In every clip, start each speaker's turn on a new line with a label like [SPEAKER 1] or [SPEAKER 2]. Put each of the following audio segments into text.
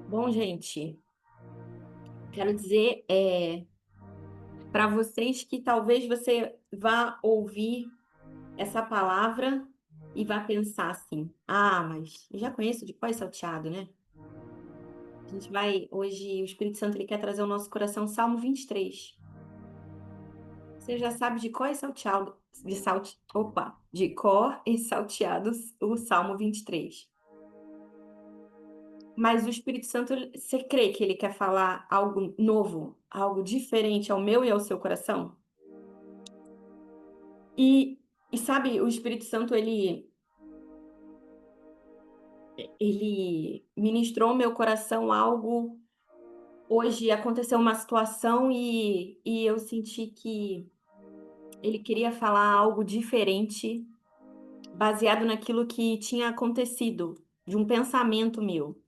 [SPEAKER 1] Bom, gente, quero dizer para vocês que talvez você vá ouvir essa palavra e vá pensar assim: ah, mas eu já conheço de pó e salteado, né? A gente vai, hoje, o Espírito Santo ele quer trazer ao nosso coração Salmo 23. Você já sabe de cor e salteado, de cor e salteados o Salmo 23. Mas o Espírito Santo, você crê que ele quer falar algo novo, algo diferente ao meu e ao seu coração? E, e sabe, o Espírito Santo, ele ministrou ao meu coração algo. Hoje aconteceu uma situação e eu senti que ele queria falar algo diferente, baseado naquilo que tinha acontecido, de um pensamento meu.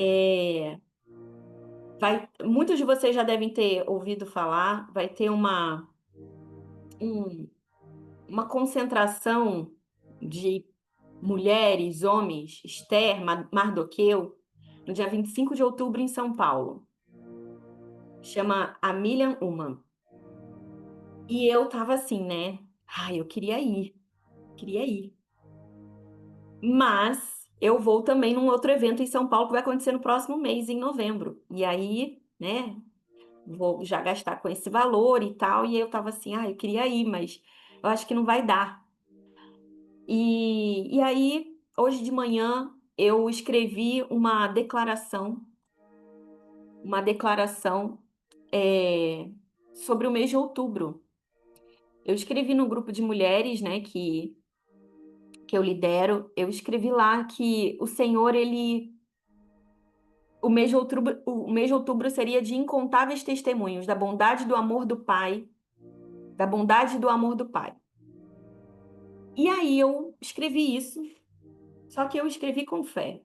[SPEAKER 1] É, muitos de vocês já devem ter ouvido falar, vai ter um- uma concentração de mulheres, homens, Esther, Mardoqueu, no dia 25 de outubro em São Paulo. Chama a Million Woman. E eu tava assim, né? Ai, eu queria ir. Mas eu vou também num outro evento em São Paulo que vai acontecer no próximo mês, em novembro. E aí, né, vou já gastar com esse valor e tal. E eu tava assim, eu queria ir, mas eu acho que não vai dar. E aí, hoje de manhã, eu escrevi uma declaração sobre o mês de outubro. Eu escrevi no grupo de mulheres, né, que eu lidero, eu escrevi lá que o Senhor, o mês de outubro seria de incontáveis testemunhos da bondade e do amor do Pai, da bondade e do amor do Pai. E aí eu escrevi isso, só que eu escrevi com fé.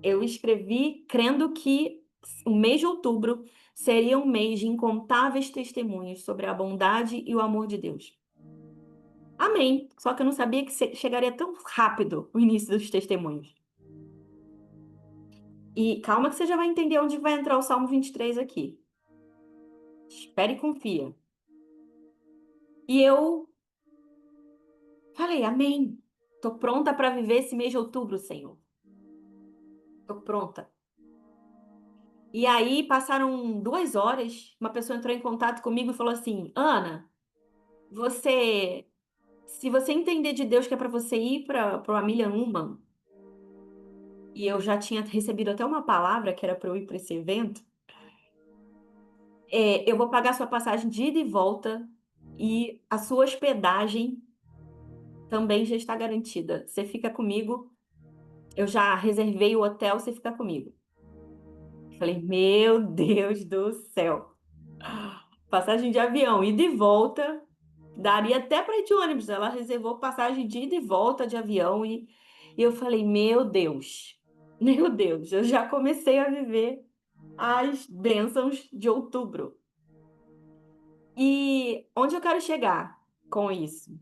[SPEAKER 1] Eu escrevi crendo que o mês de outubro seria um mês de incontáveis testemunhos sobre a bondade e o amor de Deus. Amém. Só que eu não sabia que chegaria tão rápido o início dos testemunhos. E calma que você já vai entender onde vai entrar o Salmo 23 aqui. Espere e confia. E eu falei, amém. Tô pronta para viver esse mês de outubro, Senhor. Tô pronta. E aí passaram 2 horas, uma pessoa entrou em contato comigo e falou assim: Ana, você, se você entender de Deus que é para você ir para o Amilian Human, e eu já tinha recebido até uma palavra que era para eu ir para esse evento, eu vou pagar sua passagem de ida e volta e a sua hospedagem também já está garantida. Você fica comigo, eu já reservei o hotel, você fica comigo. Falei, meu Deus do céu. Passagem de avião, ida e volta, daria até para ir de ônibus. Ela reservou passagem de ida e volta de avião e eu falei, meu Deus, meu Deus, eu já comecei a viver as bênçãos de outubro. E onde eu quero chegar com isso?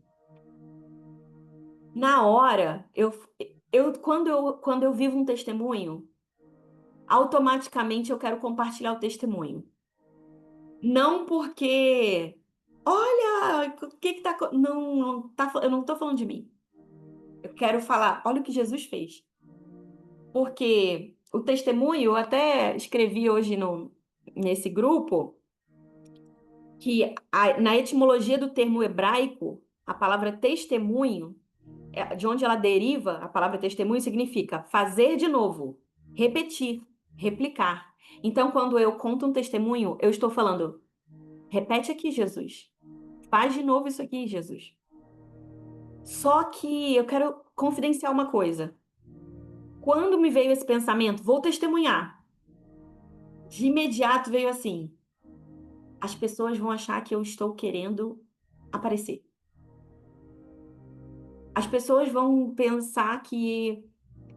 [SPEAKER 1] Na hora, quando eu vivo um testemunho, automaticamente eu quero compartilhar o testemunho. Não porque, olha, o que que tá, não, não tá, eu não tô falando de mim. Eu quero falar, olha o que Jesus fez. Porque o testemunho, eu até escrevi hoje nesse grupo, que na etimologia do termo hebraico, a palavra testemunho, de onde ela deriva, a palavra testemunho significa fazer de novo, repetir, replicar. Então, quando eu conto um testemunho, eu estou falando, repete aqui, Jesus. Faz de novo isso aqui, Jesus. Só que eu quero confidenciar uma coisa. Quando me veio esse pensamento, vou testemunhar. De imediato veio assim: as pessoas vão achar que eu estou querendo aparecer. As pessoas vão pensar que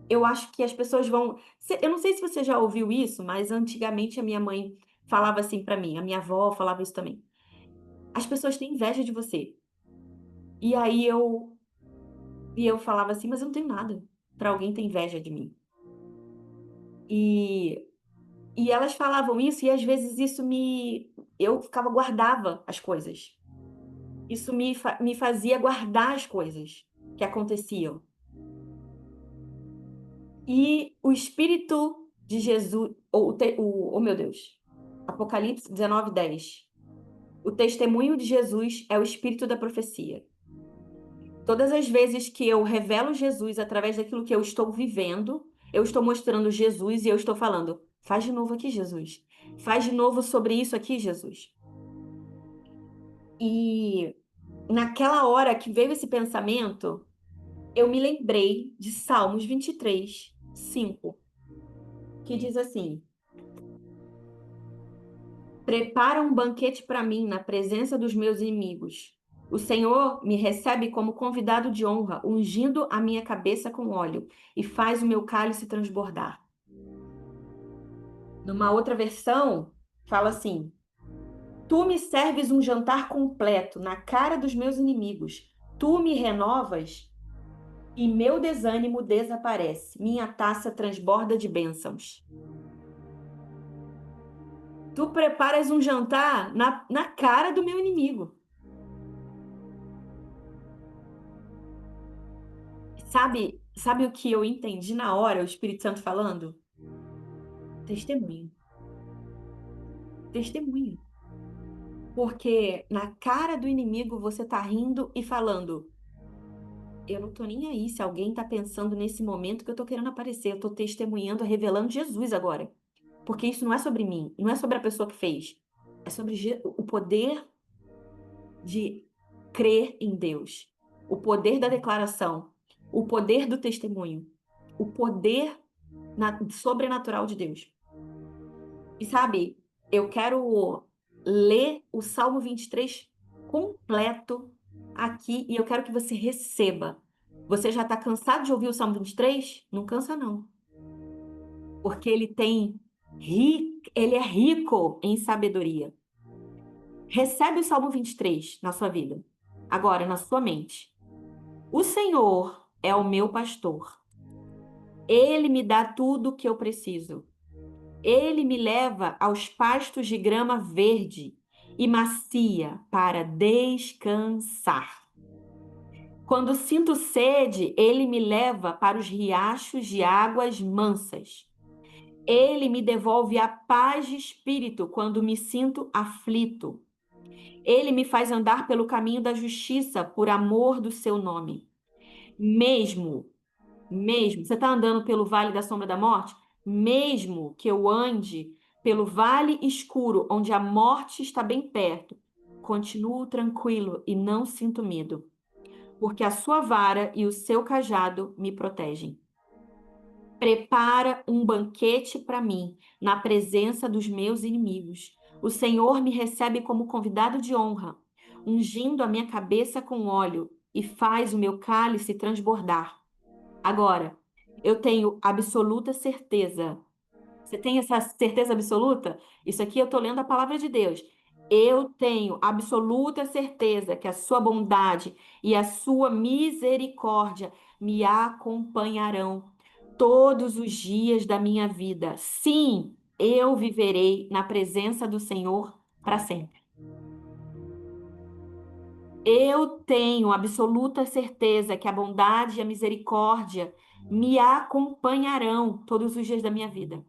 [SPEAKER 1] eu acho que as pessoas vão. Eu não sei se você já ouviu isso, mas antigamente a minha mãe falava assim pra mim, a minha avó falava isso também. As pessoas têm inveja de você. E aí eu falava assim, mas eu não tenho nada para alguém ter inveja de mim. E, e elas falavam isso, e às vezes eu guardava as coisas. Isso me fazia guardar as coisas que aconteciam. E o Espírito de Jesus, oh meu Deus, Apocalipse 19:10. O testemunho de Jesus é o espírito da profecia. Todas as vezes que eu revelo Jesus através daquilo que eu estou vivendo, eu estou mostrando Jesus e eu estou falando: faz de novo aqui, Jesus. Faz de novo sobre isso aqui, Jesus. E naquela hora que veio esse pensamento, eu me lembrei de Salmos 23:5, que diz assim: prepara um banquete para mim na presença dos meus inimigos. O Senhor me recebe como convidado de honra, ungindo a minha cabeça com óleo e faz o meu cálice transbordar. Numa outra versão, fala assim: tu me serves um jantar completo na cara dos meus inimigos. Tu me renovas e meu desânimo desaparece. Minha taça transborda de bênçãos. Tu preparas um jantar na cara do meu inimigo. Sabe o que eu entendi na hora, o Espírito Santo falando? Testemunho. Testemunho. Porque na cara do inimigo você tá rindo e falando: eu não tô nem aí se alguém tá pensando nesse momento que eu tô querendo aparecer. Eu tô testemunhando, revelando Jesus agora. Porque isso não é sobre mim, não é sobre a pessoa que fez. É sobre o poder de crer em Deus, o poder da declaração, o poder do testemunho, o poder sobrenatural de Deus. E sabe, eu quero ler o Salmo 23 completo aqui e eu quero que você receba. Você já está cansado de ouvir o Salmo 23? Não cansa, não. Porque ele é rico em sabedoria. Recebe o Salmo 23 na sua vida, agora na sua mente. O Senhor é o meu pastor. Ele me dá tudo o que eu preciso. Ele me leva aos pastos de grama verde e macia para descansar. Quando sinto sede, ele me leva para os riachos de águas mansas. Ele me devolve a paz de espírito quando me sinto aflito. Ele me faz andar pelo caminho da justiça por amor do seu nome. Mesmo você está andando pelo vale da sombra da morte? Mesmo que eu ande pelo vale escuro, onde a morte está bem perto, continuo tranquilo e não sinto medo, porque a sua vara e o seu cajado me protegem. Prepara um banquete para mim, na presença dos meus inimigos. O Senhor me recebe como convidado de honra, ungindo a minha cabeça com óleo e faz o meu cálice transbordar. Agora, eu tenho absoluta certeza. Você tem essa certeza absoluta? Isso aqui eu estou lendo a palavra de Deus. Eu tenho absoluta certeza que a sua bondade e a sua misericórdia me acompanharão todos os dias da minha vida. Sim, eu viverei na presença do Senhor para sempre. Eu tenho absoluta certeza que a bondade e a misericórdia me acompanharão todos os dias da minha vida.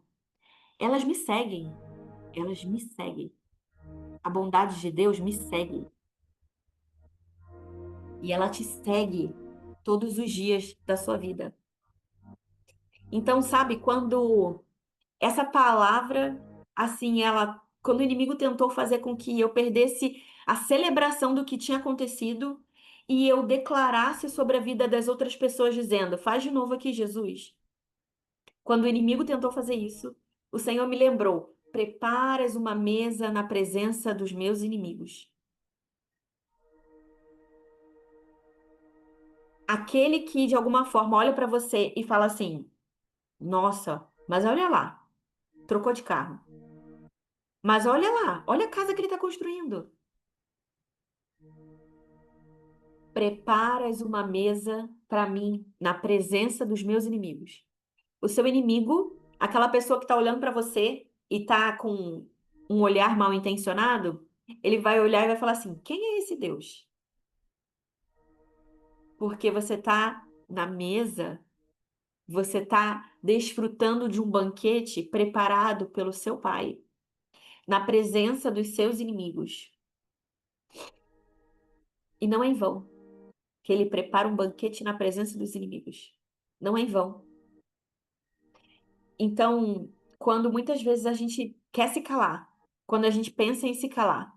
[SPEAKER 1] Elas me seguem, elas me seguem. A bondade de Deus me segue e ela te segue todos os dias da sua vida. Então, sabe, quando essa palavra, assim, quando o inimigo tentou fazer com que eu perdesse a celebração do que tinha acontecido e eu declarasse sobre a vida das outras pessoas dizendo: faz de novo aqui, Jesus. Quando o inimigo tentou fazer isso, o Senhor me lembrou: preparas uma mesa na presença dos meus inimigos. Aquele que de alguma forma olha para você e fala assim: nossa, mas olha lá, trocou de carro. Mas olha lá, olha a casa que ele está construindo. Preparas uma mesa para mim na presença dos meus inimigos. O seu inimigo, Aquela pessoa que tá olhando para você e tá com um olhar mal intencionado, ele vai olhar e vai falar assim: quem é esse Deus? Porque você tá na mesa, você tá desfrutando de um banquete preparado pelo seu pai, na presença dos seus inimigos. E não é em vão que ele prepara um banquete na presença dos inimigos. Não é em vão. Então, quando muitas vezes a gente quer se calar, quando a gente pensa em se calar,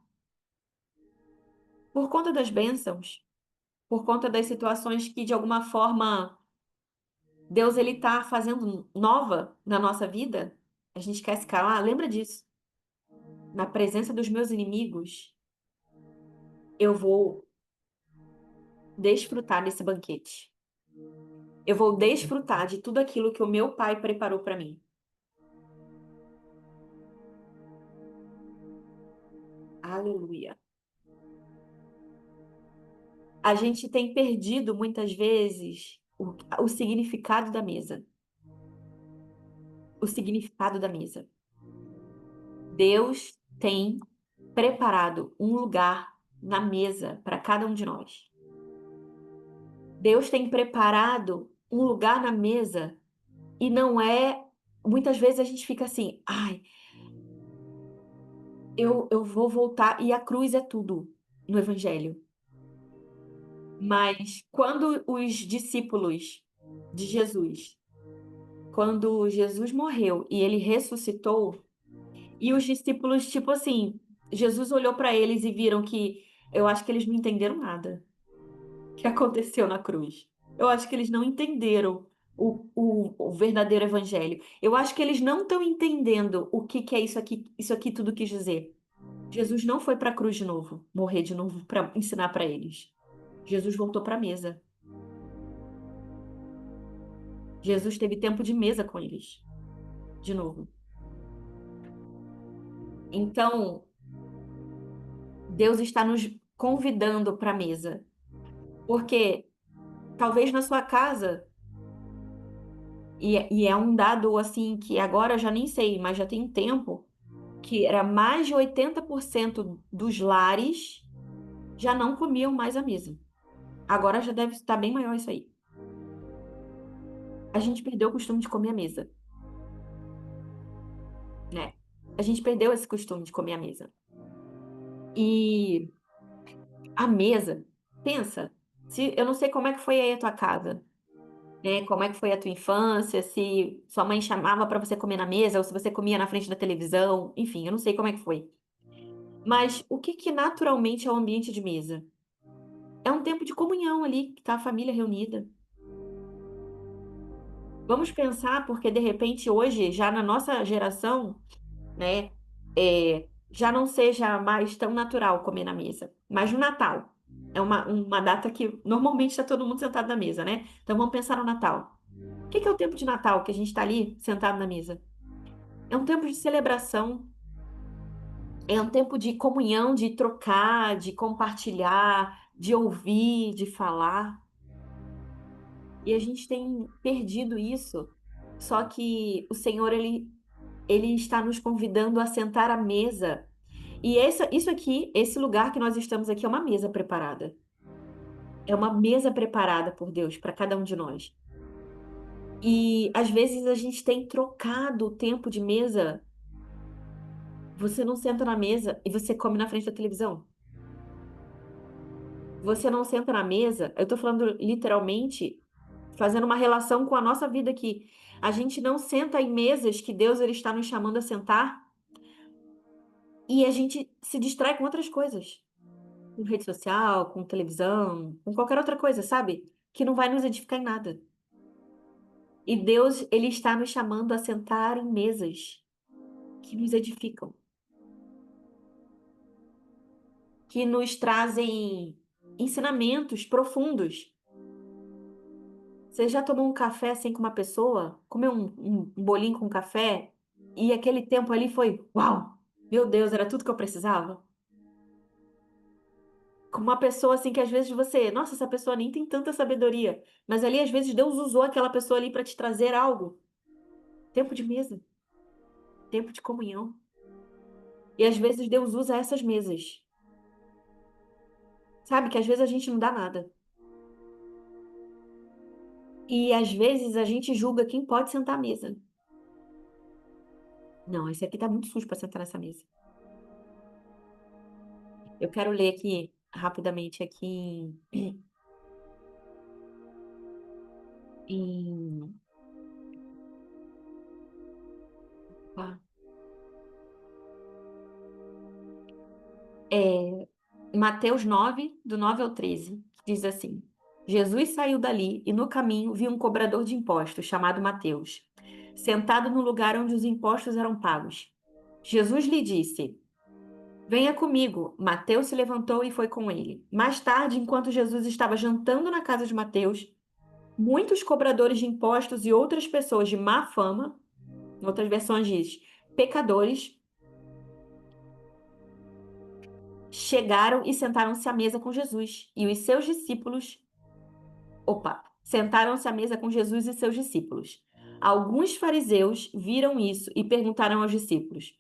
[SPEAKER 1] por conta das bênçãos, por conta das situações que de alguma forma Deus ele tá fazendo nova na nossa vida, a gente quer se calar, lembra disso. Na presença dos meus inimigos, eu vou desfrutar desse banquete. Eu vou desfrutar de tudo aquilo que o meu pai preparou para mim. Aleluia. A gente tem perdido muitas vezes o significado da mesa. O significado da mesa. Deus tem preparado um lugar na mesa para cada um de nós. Deus tem preparado um lugar na mesa e não é. Muitas vezes a gente fica assim, ai, eu vou voltar, e a cruz é tudo no Evangelho. Mas quando os discípulos de Jesus, quando Jesus morreu e ele ressuscitou, e os discípulos, tipo assim, Jesus olhou para eles e viram que eu acho que eles não entenderam nada que aconteceu na cruz. Eu acho que eles não entenderam o verdadeiro evangelho. Eu acho que eles não estão entendendo o que que é isso aqui tudo quis dizer. Jesus não foi para a cruz de novo, morrer de novo para ensinar para eles. Jesus voltou para a mesa. Jesus teve tempo de mesa com eles, de novo. Então, Deus está nos convidando para a mesa, porque talvez na sua casa, e é um dado assim que agora eu já nem sei, mas já tem um tempo, que era mais de 80% dos lares já não comiam mais à mesa. Agora já deve estar bem maior isso aí. A gente perdeu o costume de comer à mesa, né? A gente perdeu esse costume de comer à mesa. E a mesa, pensa, se eu não sei como é que foi aí a tua casa, né? Como é que foi a tua infância, se sua mãe chamava para você comer na mesa ou se você comia na frente da televisão, enfim, eu não sei como é que foi. Mas o que que naturalmente é o ambiente de mesa? É um tempo de comunhão ali, que tá a família reunida. Vamos pensar, porque de repente hoje, já na nossa geração, né, já não seja mais tão natural comer na mesa. Mas no Natal, é uma data que normalmente está todo mundo sentado na mesa, né? Então vamos pensar no Natal. O que que é o tempo de Natal que a gente está ali sentado na mesa? É um tempo de celebração, é um tempo de comunhão, de trocar, de compartilhar, de ouvir, de falar. E a gente tem perdido isso. Só que o Senhor, ele está nos convidando a sentar à mesa. E isso aqui, esse lugar que nós estamos aqui, é uma mesa preparada. É uma mesa preparada por Deus para cada um de nós. E às vezes a gente tem trocado o tempo de mesa. Você não senta na mesa e você come na frente da televisão. Você não senta na mesa, eu estou falando literalmente, fazendo uma relação com a nossa vida aqui. A gente não senta em mesas que Deus ele está nos chamando a sentar e a gente se distrai com outras coisas. Com rede social, com televisão, com qualquer outra coisa, sabe? Que não vai nos edificar em nada. E Deus, ele está nos chamando a sentar em mesas que nos edificam, que nos trazem ensinamentos profundos. Você já tomou um café assim com uma pessoa? Comeu um bolinho com café? E aquele tempo ali foi, uau! Meu Deus, era tudo que eu precisava? Com uma pessoa assim que às vezes você, nossa, essa pessoa nem tem tanta sabedoria, mas ali às vezes Deus usou aquela pessoa ali para te trazer algo. Tempo de mesa, tempo de comunhão. E às vezes Deus usa essas mesas. Sabe que às vezes a gente não dá nada. E às vezes a gente julga quem pode sentar à mesa. Não, esse aqui tá muito sujo para sentar nessa mesa. Eu quero ler aqui rapidamente aqui em ah, é, Mateus 9, do 9 ao 13, diz assim: Jesus saiu dali e no caminho viu um cobrador de impostos chamado Mateus, sentado no lugar onde os impostos eram pagos. Jesus lhe disse: Venha comigo. Mateus se levantou e foi com ele. Mais tarde, enquanto Jesus estava jantando na casa de Mateus, muitos cobradores de impostos e outras pessoas de má fama, em outras versões diz, pecadores, chegaram e sentaram-se à mesa com Jesus. E os seus discípulos, sentaram-se à mesa com Jesus e seus discípulos. Alguns fariseus viram isso e perguntaram aos discípulos: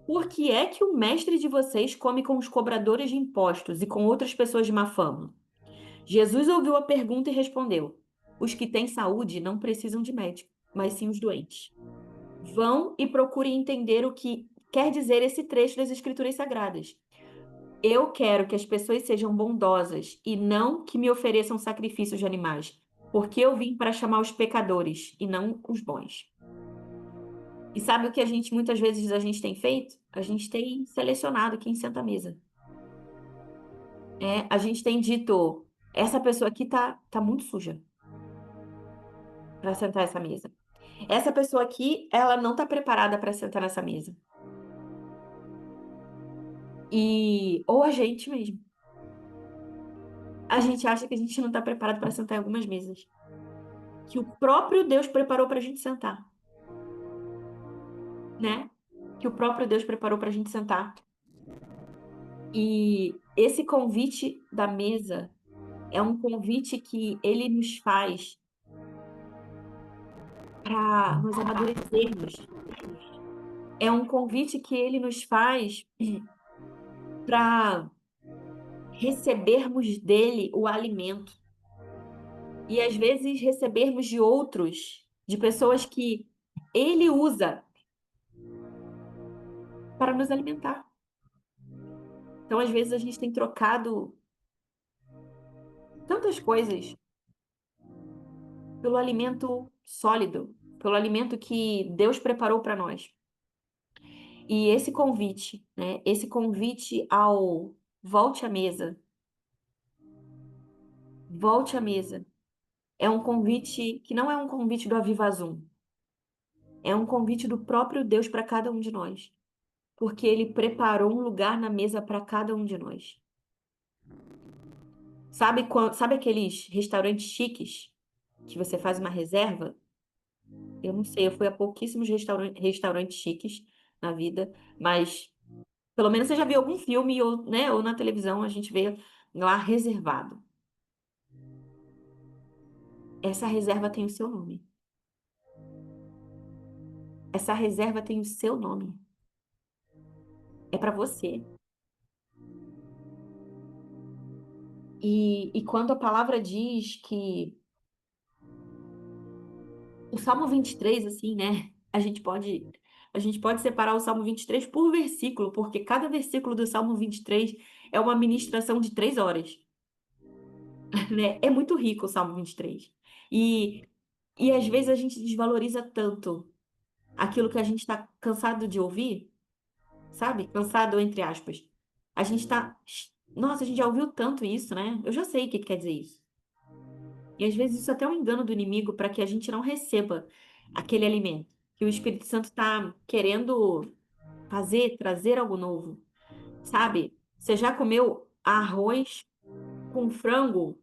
[SPEAKER 1] Por que é que o mestre de vocês come com os cobradores de impostos e com outras pessoas de má fama? Jesus ouviu a pergunta e respondeu: Os que têm saúde não precisam de médico, mas sim os doentes. Vão e procurem entender o que quer dizer esse trecho das Escrituras Sagradas. Eu quero que as pessoas sejam bondosas e não que me ofereçam sacrifícios de animais, porque eu vim para chamar os pecadores e não os bons. E sabe o que a gente muitas vezes a gente tem feito? A gente tem selecionado quem senta à mesa. A gente tem dito, essa pessoa aqui tá muito suja para sentar essa mesa. Essa pessoa aqui, ela não tá preparada para sentar nessa mesa. Ou a gente mesmo. A gente acha que a gente não tá preparado para sentar em algumas mesas. Que o próprio Deus preparou para a gente sentar, né? Que o próprio Deus preparou para a gente sentar. E esse convite da mesa é um convite que ele nos faz para nos amadurecermos. É um convite que ele nos faz para recebermos dele o alimento. E às vezes recebermos de outros, de pessoas que ele usa para nos alimentar. Então, às vezes, a gente tem trocado tantas coisas pelo alimento sólido, pelo alimento que Deus preparou para nós. E esse convite, né? Esse convite ao volte à mesa, é um convite que não é um convite do Aviva Zoom, é um convite do próprio Deus para cada um de nós, porque Ele preparou um lugar na mesa para cada um de nós. Sabe aqueles restaurantes chiques que você faz uma reserva? Eu não sei, eu fui a pouquíssimos restaurantes chiques na vida, mas pelo menos você já viu algum filme ou, né, ou na televisão a gente vê lá reservado. Essa reserva tem o seu nome. Essa reserva tem o seu nome. É para você. E quando a palavra diz que o Salmo 23, assim, né? A gente pode separar o Salmo 23 por versículo, porque cada versículo do Salmo 23 é uma ministração de 3 horas, né? É muito rico o Salmo 23. E, e às vezes a gente desvaloriza tanto aquilo que a gente está cansado de ouvir, sabe? Cansado, entre aspas. A gente tá. Nossa, a gente já ouviu tanto isso, né? Eu já sei o que quer dizer isso. E às vezes isso é até um engano do inimigo para que a gente não receba aquele alimento. Que o Espírito Santo está querendo trazer algo novo, sabe? Você já comeu arroz com frango,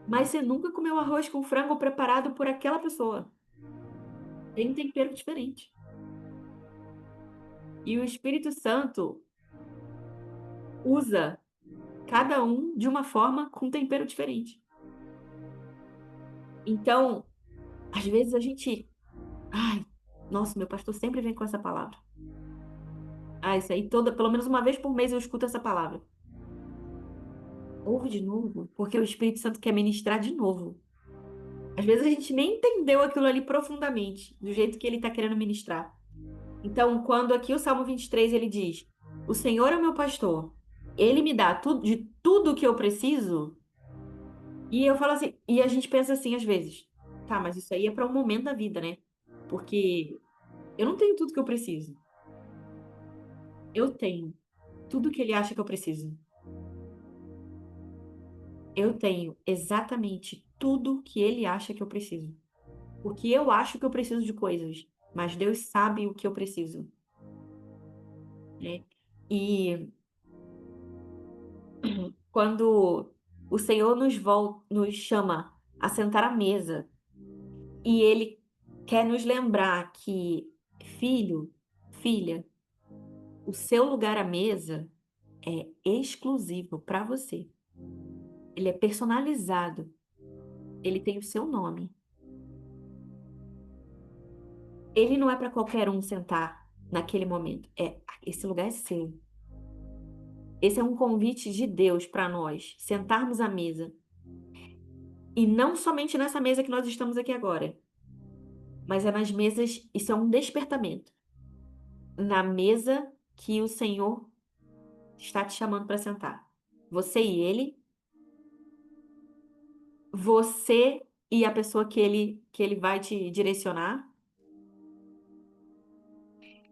[SPEAKER 1] mas você nunca comeu arroz com frango preparado por aquela pessoa. Tem um tempero diferente. E o Espírito Santo usa cada um de uma forma com tempero diferente. Então, às vezes a gente, ai, Nossa, meu pastor sempre vem com essa palavra. Ah, isso aí pelo menos uma vez por mês eu escuto essa palavra. Ouve de novo, porque o Espírito Santo quer ministrar de novo. Às vezes a gente nem entendeu aquilo ali profundamente, do jeito que ele está querendo ministrar. Então, quando aqui o Salmo 23 ele diz: O Senhor é o meu pastor, ele me dá tudo, de tudo que eu preciso. E eu falo assim, e a gente pensa assim às vezes: Tá, mas isso aí é para um momento da vida, né? Porque eu não tenho tudo que eu preciso. Eu tenho tudo que ele acha que eu preciso. Eu tenho exatamente tudo que ele acha que eu preciso. Porque eu acho que eu preciso de coisas, mas Deus sabe o que eu preciso, né? E quando o Senhor nos chama a sentar à mesa e Ele quer nos lembrar que, filho, filha, o seu lugar à mesa é exclusivo para você. Ele é personalizado. Ele tem o seu nome. Ele não é para qualquer um sentar naquele momento. Esse lugar é seu. Esse é um convite de Deus para nós sentarmos à mesa. E não somente nessa mesa que nós estamos aqui agora, mas é nas mesas, isso é um despertamento. Na mesa que o Senhor está te chamando para sentar. Você e ele, você e a pessoa que ele vai te direcionar,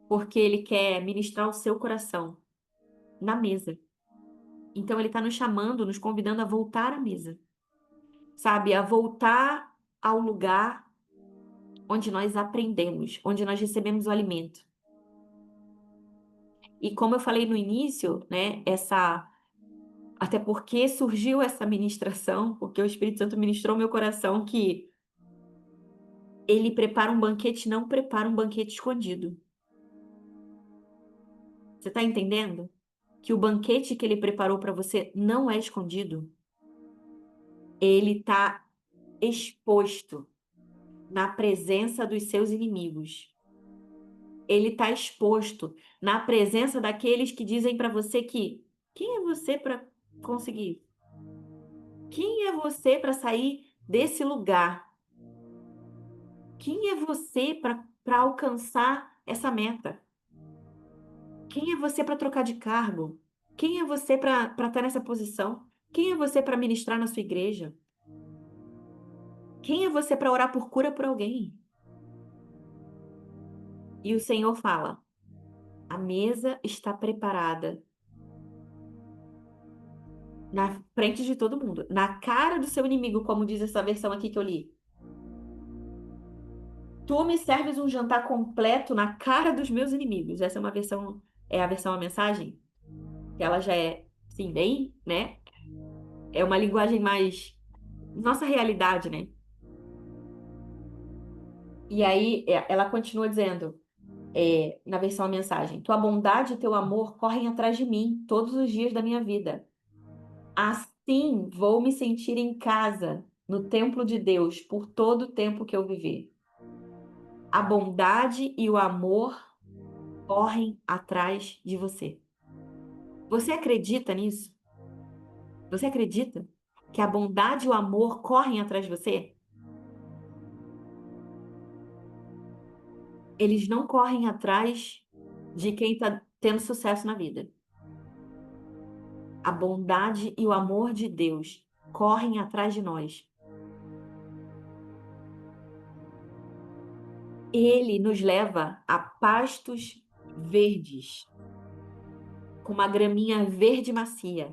[SPEAKER 1] porque ele quer ministrar o seu coração na mesa. Então ele está nos chamando, nos convidando a voltar à mesa, sabe? A voltar ao lugar onde nós aprendemos, onde nós recebemos o alimento. E como eu falei no início, né, até porque surgiu essa ministração, porque o Espírito Santo ministrou meu coração que ele prepara um banquete, não prepara um banquete escondido. Você está entendendo? Que o banquete que ele preparou para você não é escondido. Ele está exposto na presença dos seus inimigos. Ele está exposto na presença daqueles que dizem para você que quem é você para conseguir? Quem é você para sair desse lugar? Quem é você para alcançar essa meta? Quem é você para trocar de cargo? Quem é você para estar nessa posição? Quem é você para ministrar na sua igreja? Quem é você para orar por cura por alguém? E o Senhor fala: a mesa está preparada na frente de todo mundo, na cara do seu inimigo, como diz essa versão aqui que eu li. Tu me serves um jantar completo na cara dos meus inimigos. Essa é uma versão, é a versão a mensagem, que ela já é, sim, bem, né? É uma linguagem mais nossa realidade, né? E aí ela continua dizendo, na versão a mensagem: Tua bondade e teu amor correm atrás de mim todos os dias da minha vida. Assim vou me sentir em casa, no templo de Deus, por todo o tempo que eu viver. A bondade e o amor correm atrás de você. Você acredita nisso? Você acredita que a bondade e o amor correm atrás de você? Eles não correm atrás de quem está tendo sucesso na vida. A bondade e o amor de Deus correm atrás de nós. Ele nos leva a pastos verdes, com uma graminha verde macia,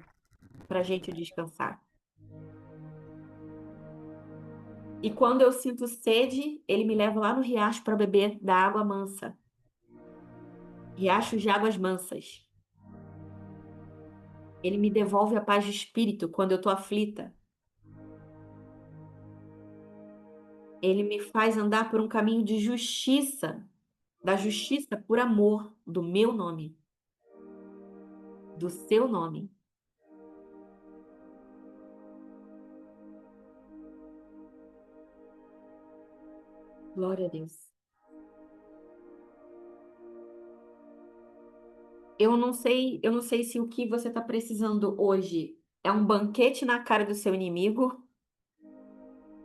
[SPEAKER 1] para a gente descansar. E quando eu sinto sede, ele me leva lá no riacho para beber da água mansa. Riachos de águas mansas. Ele me devolve a paz de espírito quando eu estou aflita. Ele me faz andar por um caminho de justiça, da justiça por amor do meu nome, do seu nome. Glória a Deus. Eu não sei se o que você está precisando hoje é um banquete na cara do seu inimigo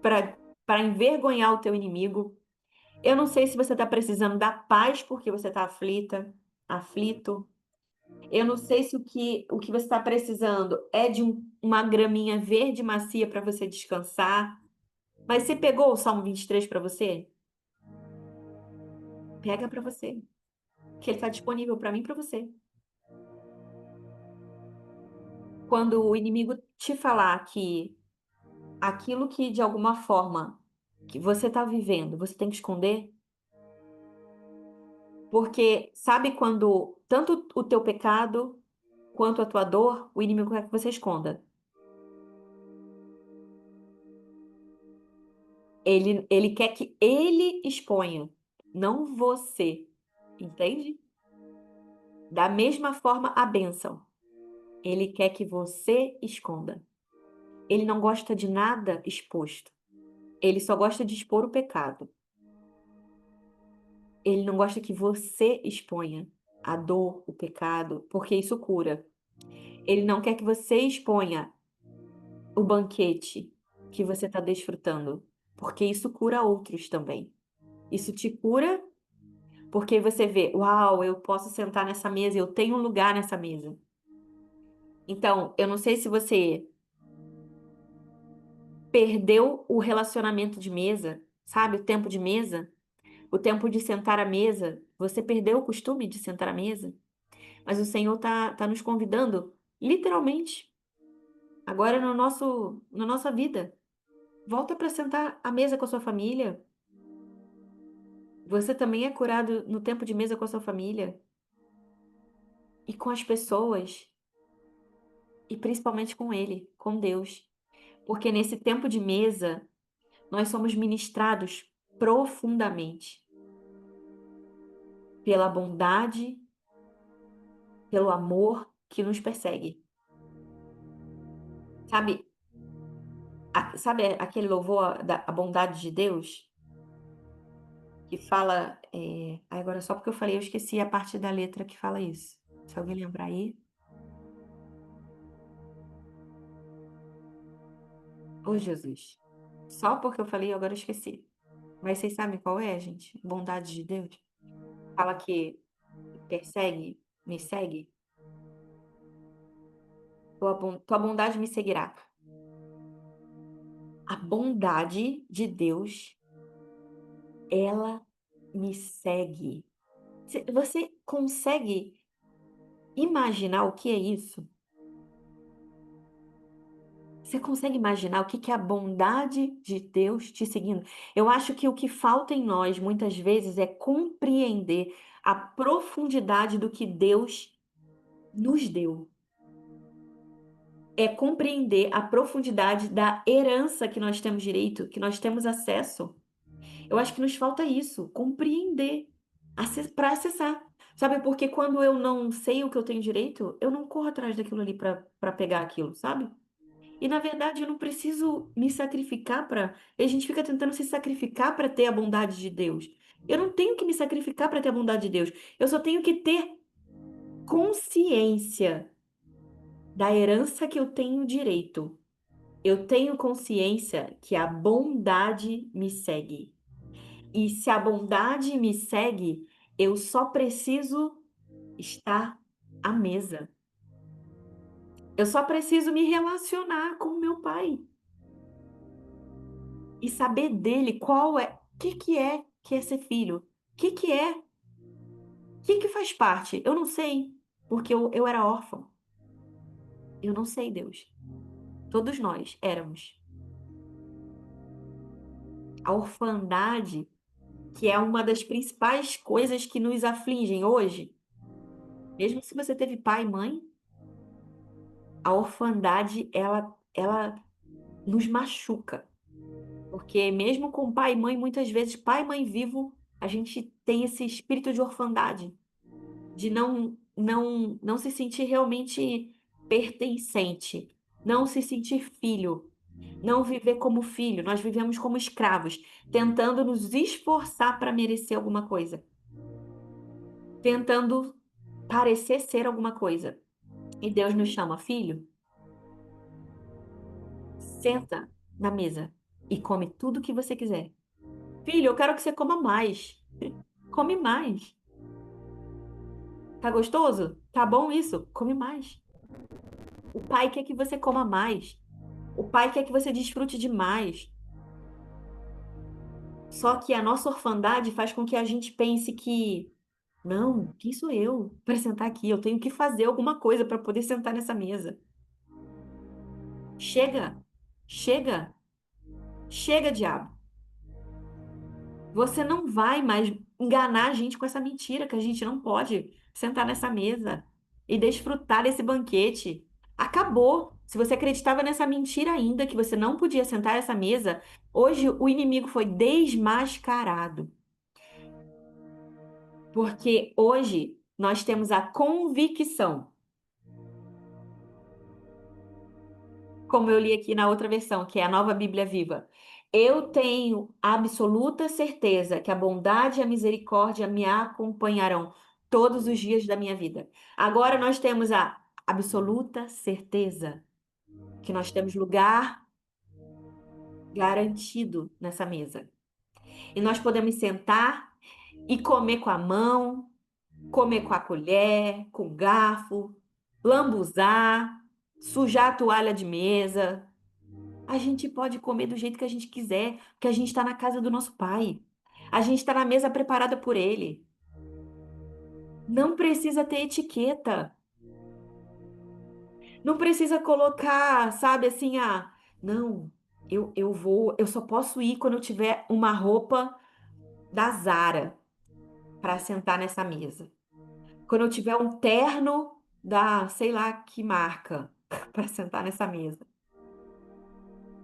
[SPEAKER 1] para envergonhar o teu inimigo. Eu não sei se você está precisando da paz porque você está aflita, aflito. Eu não sei se o que você está precisando é de uma graminha verde macia para você descansar. Mas você pegou o Salmo 23 para você? Pega para você, que ele está disponível para mim e para você. Quando o inimigo te falar que aquilo que de alguma forma que você está vivendo, você tem que esconder, porque sabe quando tanto o teu pecado quanto a tua dor, o inimigo quer que você esconda. Ele quer que ele exponha, não você. Entende? Da mesma forma, a bênção. Ele quer que você esconda. Ele não gosta de nada exposto. Ele só gosta de expor o pecado. Ele não gosta que você exponha a dor, o pecado, porque isso cura. Ele não quer que você exponha o banquete que você está desfrutando, porque isso cura outros também. Isso te cura porque você vê, uau, eu posso sentar nessa mesa, eu tenho um lugar nessa mesa. Então, eu não sei se você perdeu o relacionamento de mesa, sabe? O tempo de mesa, o tempo de sentar à mesa. Você perdeu o costume de sentar à mesa, mas o Senhor tá nos convidando, literalmente, agora no na nossa vida. Volta para sentar à mesa com a sua família. Você também é curado no tempo de mesa com a sua família e com as pessoas e principalmente com Ele, com Deus. Porque nesse tempo de mesa, nós somos ministrados profundamente pela bondade, pelo amor que nos persegue. Sabe, sabe aquele louvor da a bondade de Deus que fala, agora só porque eu falei eu esqueci a parte da letra que fala isso. Se alguém lembrar aí. Ô Jesus, só porque eu falei agora eu esqueci. Mas vocês sabem qual é, gente? Bondade de Deus. Fala que persegue, me segue. Tua bondade me seguirá. A bondade de Deus, ela me segue. Você consegue imaginar o que é isso? Você consegue imaginar o que que é a bondade de Deus te seguindo? Eu acho que o que falta em nós, muitas vezes, é compreender a profundidade do que Deus nos deu. É compreender a profundidade da herança que nós temos direito, que nós temos acesso. Eu acho que nos falta isso, compreender, para acessar. Sabe, porque quando eu não sei o que eu tenho direito, eu não corro atrás daquilo ali para pegar aquilo, sabe? E na verdade eu não preciso me sacrificar para. A gente fica tentando se sacrificar para ter a bondade de Deus. Eu não tenho que me sacrificar para ter a bondade de Deus. Eu só tenho que ter consciência da herança que eu tenho direito. Eu tenho consciência que a bondade me segue. E se a bondade me segue, eu só preciso estar à mesa. Eu só preciso me relacionar com o meu pai e saber dele qual é, o que é ser filho? O que que faz parte? Eu não sei, porque eu era órfã. Eu não sei, Deus. Todos nós éramos. A orfandade, que é uma das principais coisas que nos afligem hoje, mesmo se você teve pai e mãe, a orfandade, ela nos machuca. Porque mesmo com pai e mãe, muitas vezes, pai e mãe vivo, a gente tem esse espírito de orfandade, de não se sentir realmente pertencente, não se sentir filho, não viver como filho. Nós vivemos como escravos, tentando nos esforçar para merecer alguma coisa, tentando parecer ser alguma coisa. E Deus nos chama, filho, senta na mesa e come tudo que você quiser. Filho, eu quero que você coma mais. Come mais. Tá gostoso? Tá bom isso? Come mais. O pai quer que você coma mais. O pai quer que você desfrute de mais. Só que a nossa orfandade faz com que a gente pense que, não, quem sou eu para sentar aqui? Eu tenho que fazer alguma coisa para poder sentar nessa mesa. Chega, chega, chega, diabo. Você não vai mais enganar a gente com essa mentira que a gente não pode sentar nessa mesa e desfrutar desse banquete. Acabou. Se você acreditava nessa mentira ainda que você não podia sentar nessa mesa, hoje o inimigo foi desmascarado. Porque hoje nós temos a convicção, como eu li aqui na outra versão, que é a Nova Bíblia Viva. Eu tenho absoluta certeza que a bondade e a misericórdia me acompanharão todos os dias da minha vida. Agora nós temos a absoluta certeza que nós temos lugar garantido nessa mesa. E nós podemos sentar e comer com a mão, comer com a colher, com o garfo, lambuzar, sujar a toalha de mesa. A gente pode comer do jeito que a gente quiser, porque a gente está na casa do nosso pai. A gente está na mesa preparada por ele. Não precisa ter etiqueta. Não precisa colocar, sabe, assim, não, eu só posso ir quando eu tiver uma roupa da Zara para sentar nessa mesa. Quando eu tiver um terno da, sei lá que marca, para sentar nessa mesa.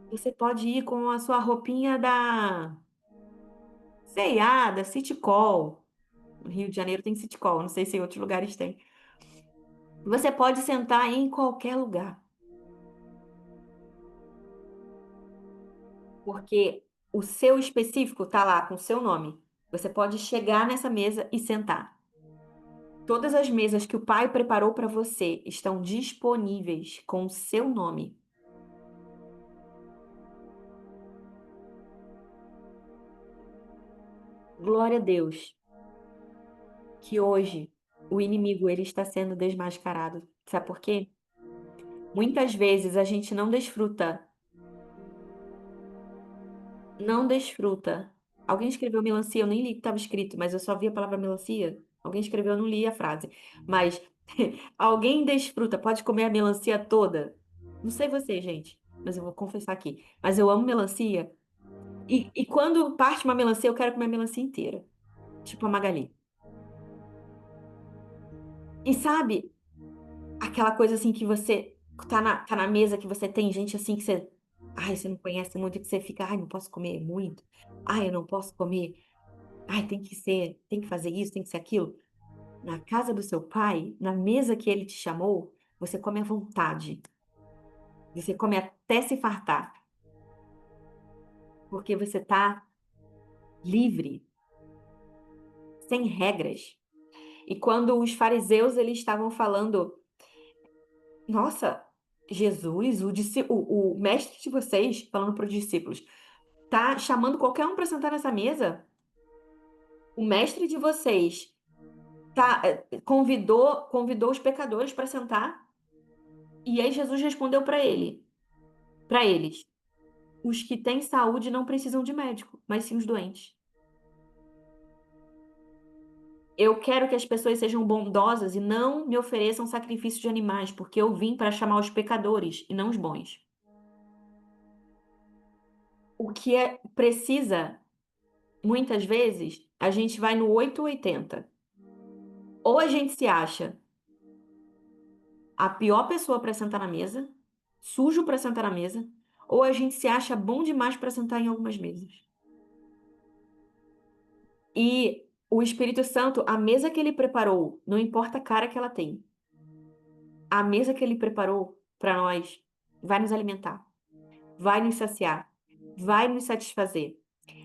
[SPEAKER 1] Você pode ir com a sua roupinha da C&A, da Citycol. No Rio de Janeiro tem Citycol, não sei se em outros lugares tem. Você pode sentar em qualquer lugar, porque o seu específico tá lá com o seu nome. Você pode chegar nessa mesa e sentar. Todas as mesas que o pai preparou para você estão disponíveis com o seu nome. Glória a Deus, que hoje o inimigo ele está sendo desmascarado. Sabe por quê? Muitas vezes a gente não desfruta. Alguém escreveu melancia, eu nem li o que estava escrito, mas eu só vi a palavra melancia. Alguém escreveu, eu não li a frase. Mas alguém desfruta, pode comer a melancia toda. Não sei você, gente, mas eu vou confessar aqui. Mas eu amo melancia. E quando parte uma melancia, eu quero comer a melancia inteira. Tipo a Magali. E sabe, aquela coisa assim que você tá na mesa, que você tem gente assim que você. Ai, você não conhece muito, e que você fica, ai, não posso comer muito. Ai, eu não posso comer. Ai, tem que ser, tem que fazer isso, tem que ser aquilo. Na casa do seu pai, na mesa que ele te chamou, você come à vontade. Você come até se fartar, porque você tá livre, sem regras. E quando os fariseus eles estavam falando, nossa, Jesus, o mestre de vocês, falando para os discípulos, tá chamando qualquer um para sentar nessa mesa? O mestre de vocês convidou os pecadores para sentar? E aí Jesus respondeu para eles: os que têm saúde não precisam de médico, mas sim os doentes. Eu quero que as pessoas sejam bondosas e não me ofereçam sacrifício de animais, porque eu vim para chamar os pecadores e não os bons. O que precisa, muitas vezes, a gente vai no 8 ou 80. Ou a gente se acha a pior pessoa para sentar na mesa, sujo para sentar na mesa, ou a gente se acha bom demais para sentar em algumas mesas. E o Espírito Santo, a mesa que ele preparou, não importa a cara que ela tem, a mesa que ele preparou para nós vai nos alimentar, vai nos saciar, vai nos satisfazer,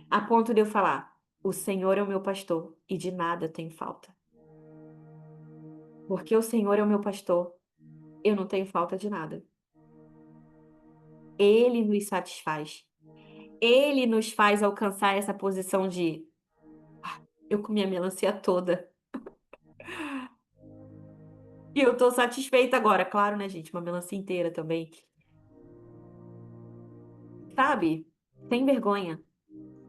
[SPEAKER 1] a ponto de eu falar: o Senhor é o meu pastor e de nada tenho falta. Porque o Senhor é o meu pastor, eu não tenho falta de nada. Ele nos satisfaz. Ele nos faz alcançar essa posição de eu comi a melancia toda e eu tô satisfeita agora. Claro, né, gente? Uma melancia inteira também. Sabe? Sem vergonha.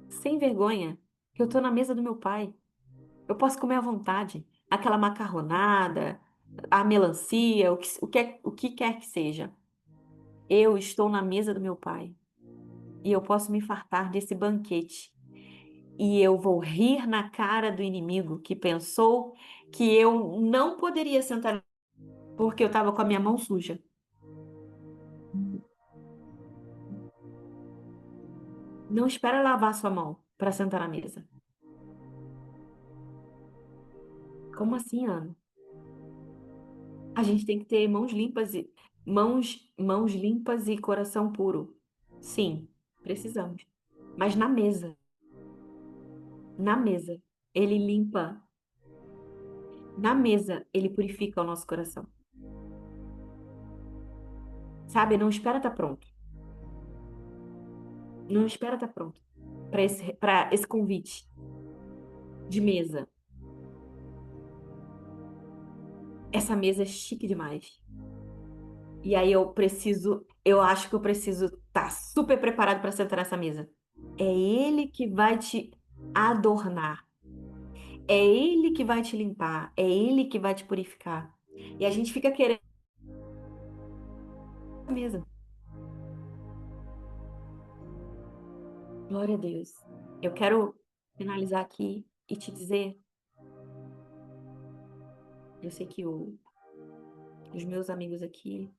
[SPEAKER 1] Sem vergonha. Que eu tô na mesa do meu pai. Eu posso comer à vontade. Aquela macarronada, a melancia, o que quer que seja. Eu estou na mesa do meu pai. E eu posso me fartar desse banquete. E eu vou rir na cara do inimigo que pensou que eu não poderia sentar porque eu estava com a minha mão suja. Não espera lavar sua mão para sentar na mesa. Como assim, Ana? A gente tem que ter mãos limpas e coração puro. Sim, precisamos. Mas na mesa, ele limpa. Na mesa, ele purifica o nosso coração. Sabe? Não espera estar pronto. Não espera estar pronto para esse convite de mesa. Essa mesa é chique demais. E aí eu acho que eu preciso estar super preparado para sentar nessa mesa. É ele que vai te adornar. É ele que vai te limpar. É ele que vai te purificar. E a gente fica querendo a mesa. Glória a Deus. Eu quero finalizar aqui e te dizer, eu sei que os meus amigos aqui,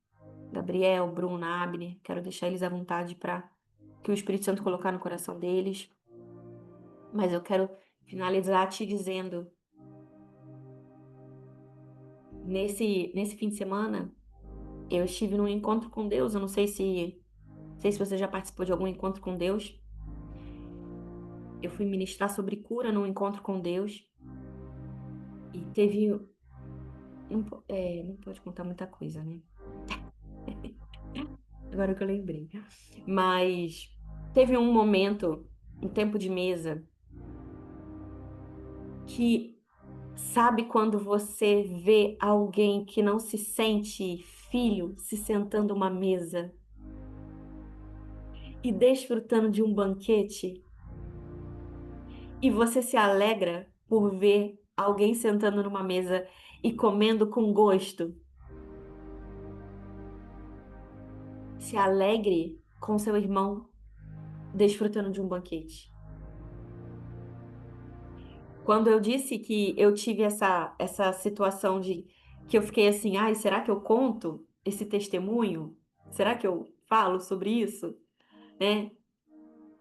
[SPEAKER 1] Gabriel, Bruno, Abner, quero deixar eles à vontade para que o Espírito Santo colocar no coração deles. Mas eu quero finalizar te dizendo, nesse fim de semana, eu estive num encontro com Deus. Eu não sei se você já participou de algum encontro com Deus. Eu fui ministrar sobre cura num encontro com Deus e teve, não pode contar muita coisa, né? Agora que eu lembrei. Mas teve um momento, um tempo de mesa, que sabe quando você vê alguém que não se sente filho se sentando uma mesa e desfrutando de um banquete e você se alegra por ver alguém sentando numa mesa e comendo com gosto? Se alegre com seu irmão desfrutando de um banquete. Quando eu disse que eu tive essa situação de que eu fiquei assim, ai, será que eu conto esse testemunho? Será que eu falo sobre isso? Né?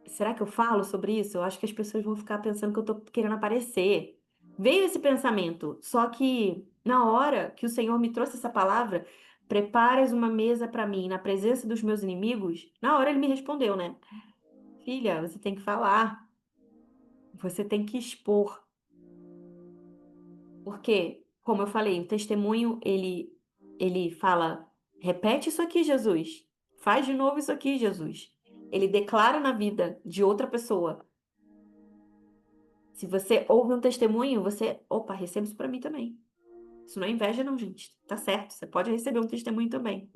[SPEAKER 1] Será que eu falo sobre isso? Eu acho que as pessoas vão ficar pensando que eu tô querendo aparecer. Veio esse pensamento, só que na hora que o Senhor me trouxe essa palavra, preparas uma mesa para mim na presença dos meus inimigos, na hora ele me respondeu, né? Filha, você tem que falar, você tem que expor. Porque, como eu falei, o testemunho, ele fala, repete isso aqui, Jesus. Faz de novo isso aqui, Jesus. Ele declara na vida de outra pessoa. Se você ouve um testemunho, opa, recebe isso para mim também. Isso não é inveja, não, gente. Tá certo, você pode receber um testemunho também.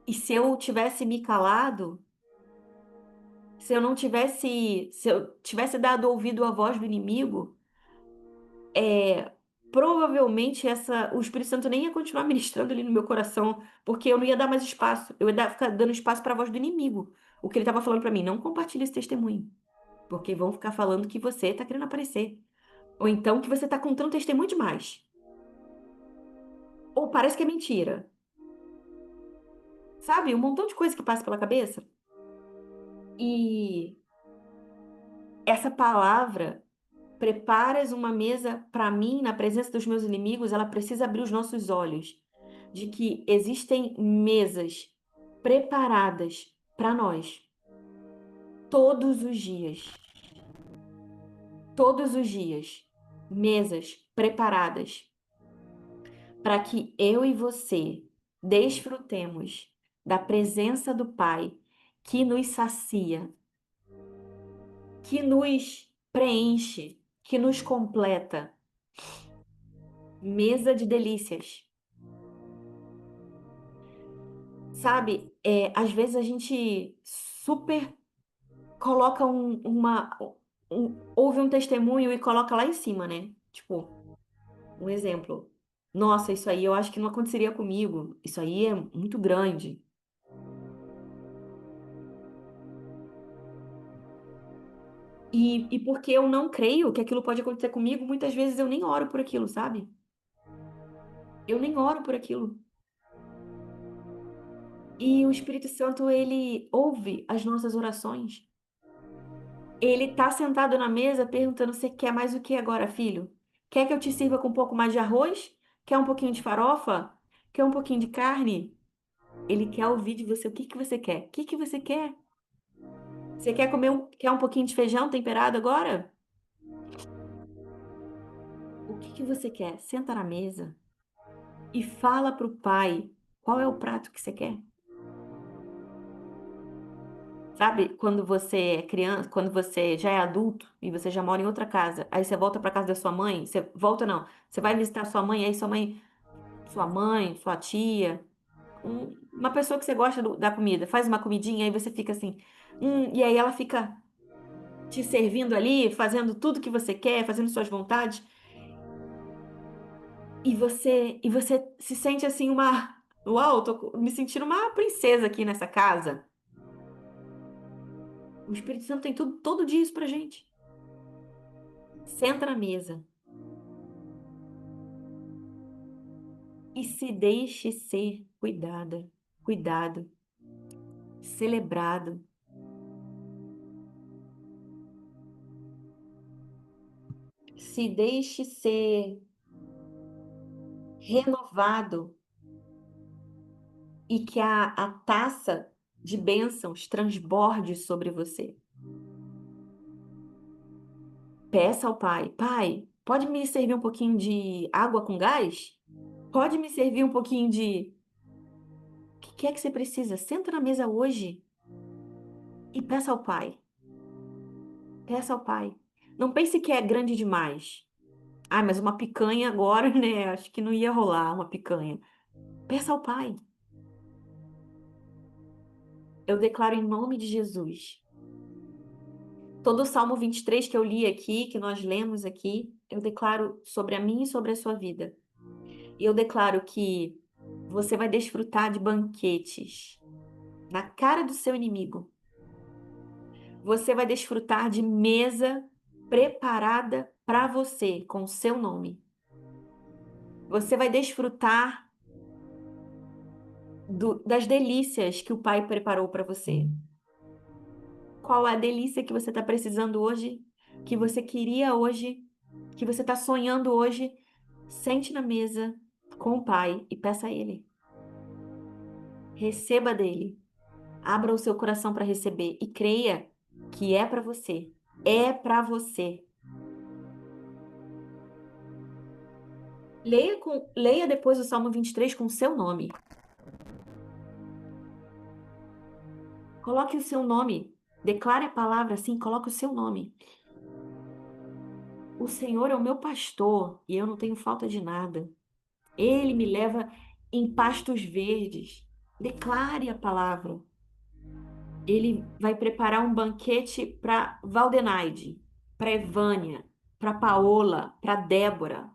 [SPEAKER 1] E se eu tivesse me calado, se eu tivesse dado ouvido à voz do inimigo, é, provavelmente o Espírito Santo nem ia continuar ministrando ali no meu coração, porque eu não ia dar mais espaço. Eu ia ficar dando espaço para a voz do inimigo. O que ele estava falando para mim, não compartilhe esse testemunho, porque vão ficar falando que você está querendo aparecer. Ou então que você está contando testemunho demais. Ou parece que é mentira. Sabe? Um montão de coisa que passa pela cabeça. E essa palavra, preparas uma mesa para mim na presença dos meus inimigos, ela precisa abrir os nossos olhos de que existem mesas preparadas para nós todos os dias. Todos os dias. mesas preparadas para que eu e você desfrutemos da presença do Pai que nos sacia, que nos preenche, que nos completa. Mesa de delícias. Sabe, às vezes a gente super coloca ouve um testemunho e coloca lá em cima, né? Tipo, um exemplo. Nossa, isso aí eu acho que não aconteceria comigo. Isso aí é muito grande. E porque eu não creio que aquilo pode acontecer comigo, muitas vezes eu nem oro por aquilo, sabe? Eu nem oro por aquilo. E o Espírito Santo, ele ouve as nossas orações. Ele tá sentado na mesa perguntando: você quer mais o que agora, filho? Quer que eu te sirva com um pouco mais de arroz? Quer um pouquinho de farofa? Quer um pouquinho de carne? Ele quer ouvir de você o que que você quer. O que que você quer? Você quer um pouquinho de feijão temperado agora? O que que você quer? Senta na mesa e fala pro pai qual é o prato que você quer. Sabe, quando você é criança, quando você já é adulto e você já mora em outra casa, aí você volta para casa da sua mãe, você volta não, você vai visitar sua mãe, aí sua mãe, sua tia, uma pessoa que você gosta da comida, faz uma comidinha, aí você fica assim, e aí ela fica te servindo ali, fazendo tudo que você quer, fazendo suas vontades, e você se sente assim uau, tô me sentindo uma princesa aqui nessa casa. O Espírito Santo tem tudo, todo dia isso pra gente. Senta na mesa e se deixe ser cuidado, celebrado. Se deixe ser renovado e que a taça de bênçãos transborde sobre você. Peça ao Pai: Pai, pode me servir um pouquinho de água com gás? Pode me servir um pouquinho de. O que é que você precisa? Senta na mesa hoje e peça ao Pai. Peça ao Pai. Não pense que é grande demais. Ah, mas uma picanha agora, né? Acho que não ia rolar uma picanha. Peça ao Pai. Eu declaro em nome de Jesus. Todo o Salmo 23 que eu li aqui, que nós lemos aqui, eu declaro sobre a minha e sobre a sua vida. E eu declaro que você vai desfrutar de banquetes na cara do seu inimigo. Você vai desfrutar de mesa preparada para você com o seu nome. Você vai desfrutar das delícias que o Pai preparou para você. Qual é a delícia que você está precisando hoje, que você queria hoje, que você está sonhando hoje? Sente na mesa com o Pai e peça a Ele. Receba dele. Abra o seu coração para receber e creia que é para você. É para você. Leia depois o Salmo 23 com o seu nome. Coloque o seu nome. Declare a palavra assim, coloque o seu nome. O Senhor é o meu pastor e eu não tenho falta de nada. Ele me leva em pastos verdes. Declare a palavra. Ele vai preparar um banquete para Valdenaide, para Evânia, para Paola, para Débora,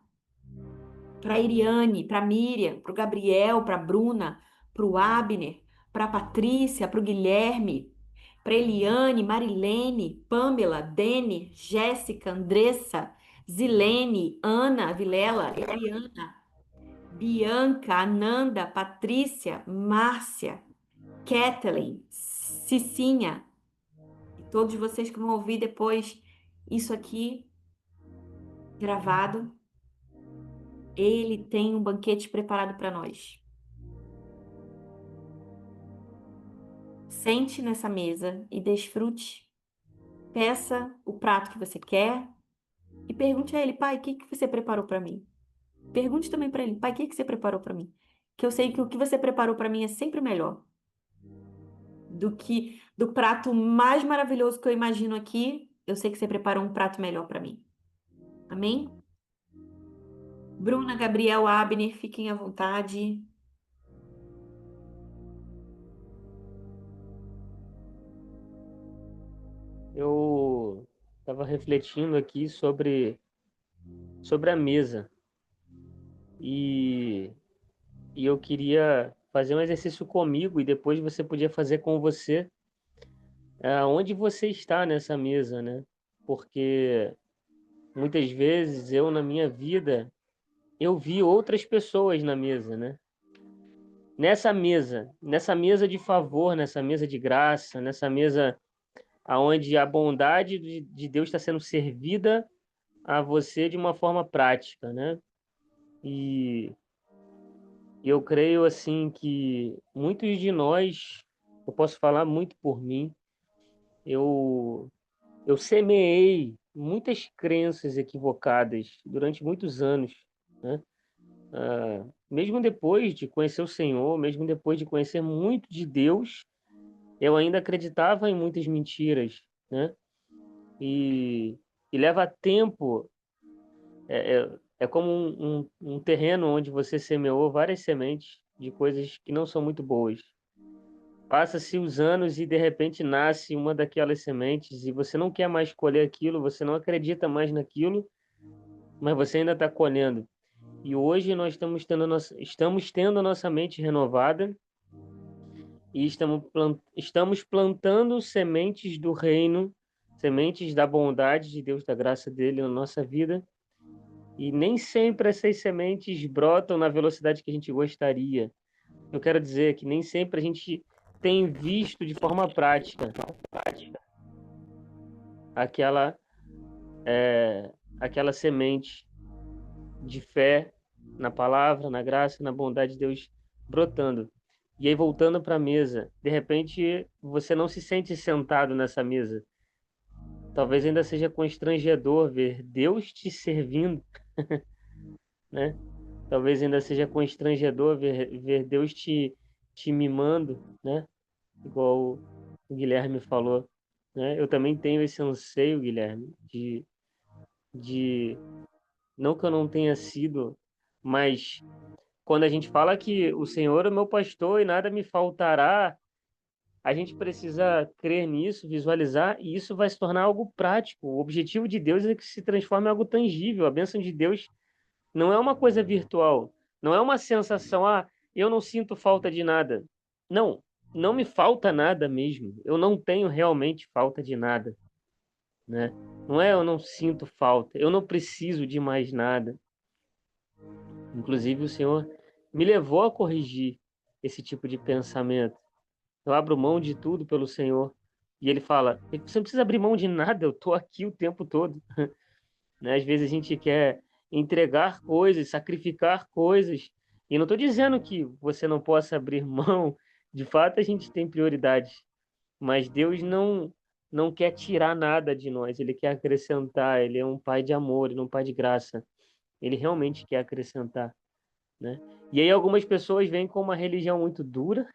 [SPEAKER 1] para Iriane, para Miriam, para o Gabriel, para Bruna, para o Abner, para Patrícia, para o Guilherme, para Eliane, Marilene, Pamela, Dene, Jéssica, Andressa, Zilene, Ana Vilela, Eliana, Bianca, Ananda, Patrícia, Márcia, Kathleen, Cicinha, e todos vocês que vão ouvir depois isso aqui gravado, ele tem um banquete preparado para nós. Sente nessa mesa e desfrute. Peça o prato que você quer, E pergunte a ele, pai, o que que você preparou para mim? Pergunte também para ele, pai, o que que você preparou para mim? Que eu sei que o que você preparou para mim é sempre melhor do que do prato mais maravilhoso que eu imagino aqui. Eu sei que você preparou um prato melhor para mim. Amém? Bruna, Gabriel, Abner, fiquem à vontade.
[SPEAKER 2] Eu estava refletindo aqui sobre a mesa e, e eu queria fazer um exercício comigo e depois você podia fazer com você, onde você está nessa mesa, né? Porque muitas vezes eu, na minha vida, eu vi outras pessoas na mesa, né? Nessa mesa de favor, nessa mesa de graça, nessa mesa aonde a bondade de Deus está sendo servida a você de uma forma prática, né? E eu creio assim que muitos de nós, eu posso falar muito por mim, eu eu semeei muitas crenças equivocadas durante muitos anos, né? Mesmo depois de conhecer o Senhor, mesmo depois de conhecer muito de Deus, eu ainda acreditava em muitas mentiras, né? E, e leva tempo, é como um terreno onde você semeou várias sementes de coisas que não são muito boas. Passa-se os anos e de repente nasce uma daquelas sementes e você não quer mais colher aquilo, você não acredita mais naquilo, mas você ainda está colhendo. E hoje nós estamos tendo a nossa mente renovada e estamos plantando sementes do reino, sementes da bondade de Deus, da graça dele na nossa vida. E nem sempre essas sementes brotam na velocidade que a gente gostaria. Eu quero dizer que nem sempre a gente tem visto de forma prática aquela, aquela semente de fé na palavra, na graça, na bondade de Deus brotando. E aí, voltando para a mesa, de repente você não se sente sentado nessa mesa. Talvez ainda seja constrangedor ver Deus te servindo, né? Talvez ainda seja constrangedor ver Deus te mimando, né? Igual o Guilherme falou, né? Eu também tenho esse anseio, Guilherme, de não que eu não tenha sido, mas quando a gente fala que o Senhor é o meu pastor e nada me faltará, a gente precisa crer nisso, visualizar, e isso vai se tornar algo prático. O objetivo de Deus é que se transforme em algo tangível. A bênção de Deus não é uma coisa virtual, não é uma sensação, eu não sinto falta de nada. Não, não me falta nada mesmo. Eu não tenho realmente falta de nada, né? Não é eu não sinto falta, eu não preciso de mais nada. Inclusive o Senhor me levou a corrigir esse tipo de pensamento. Eu abro mão de tudo pelo Senhor. E ele fala: você não precisa abrir mão de nada, eu estou aqui o tempo todo. Né? Às vezes a gente quer entregar coisas, sacrificar coisas. E não estou dizendo que você não possa abrir mão. De fato, a gente tem prioridades. Mas Deus não quer tirar nada de nós. Ele quer acrescentar. Ele é um pai de amor, ele é um pai de graça. Ele realmente quer acrescentar, né? E aí algumas pessoas vêm com uma religião muito dura,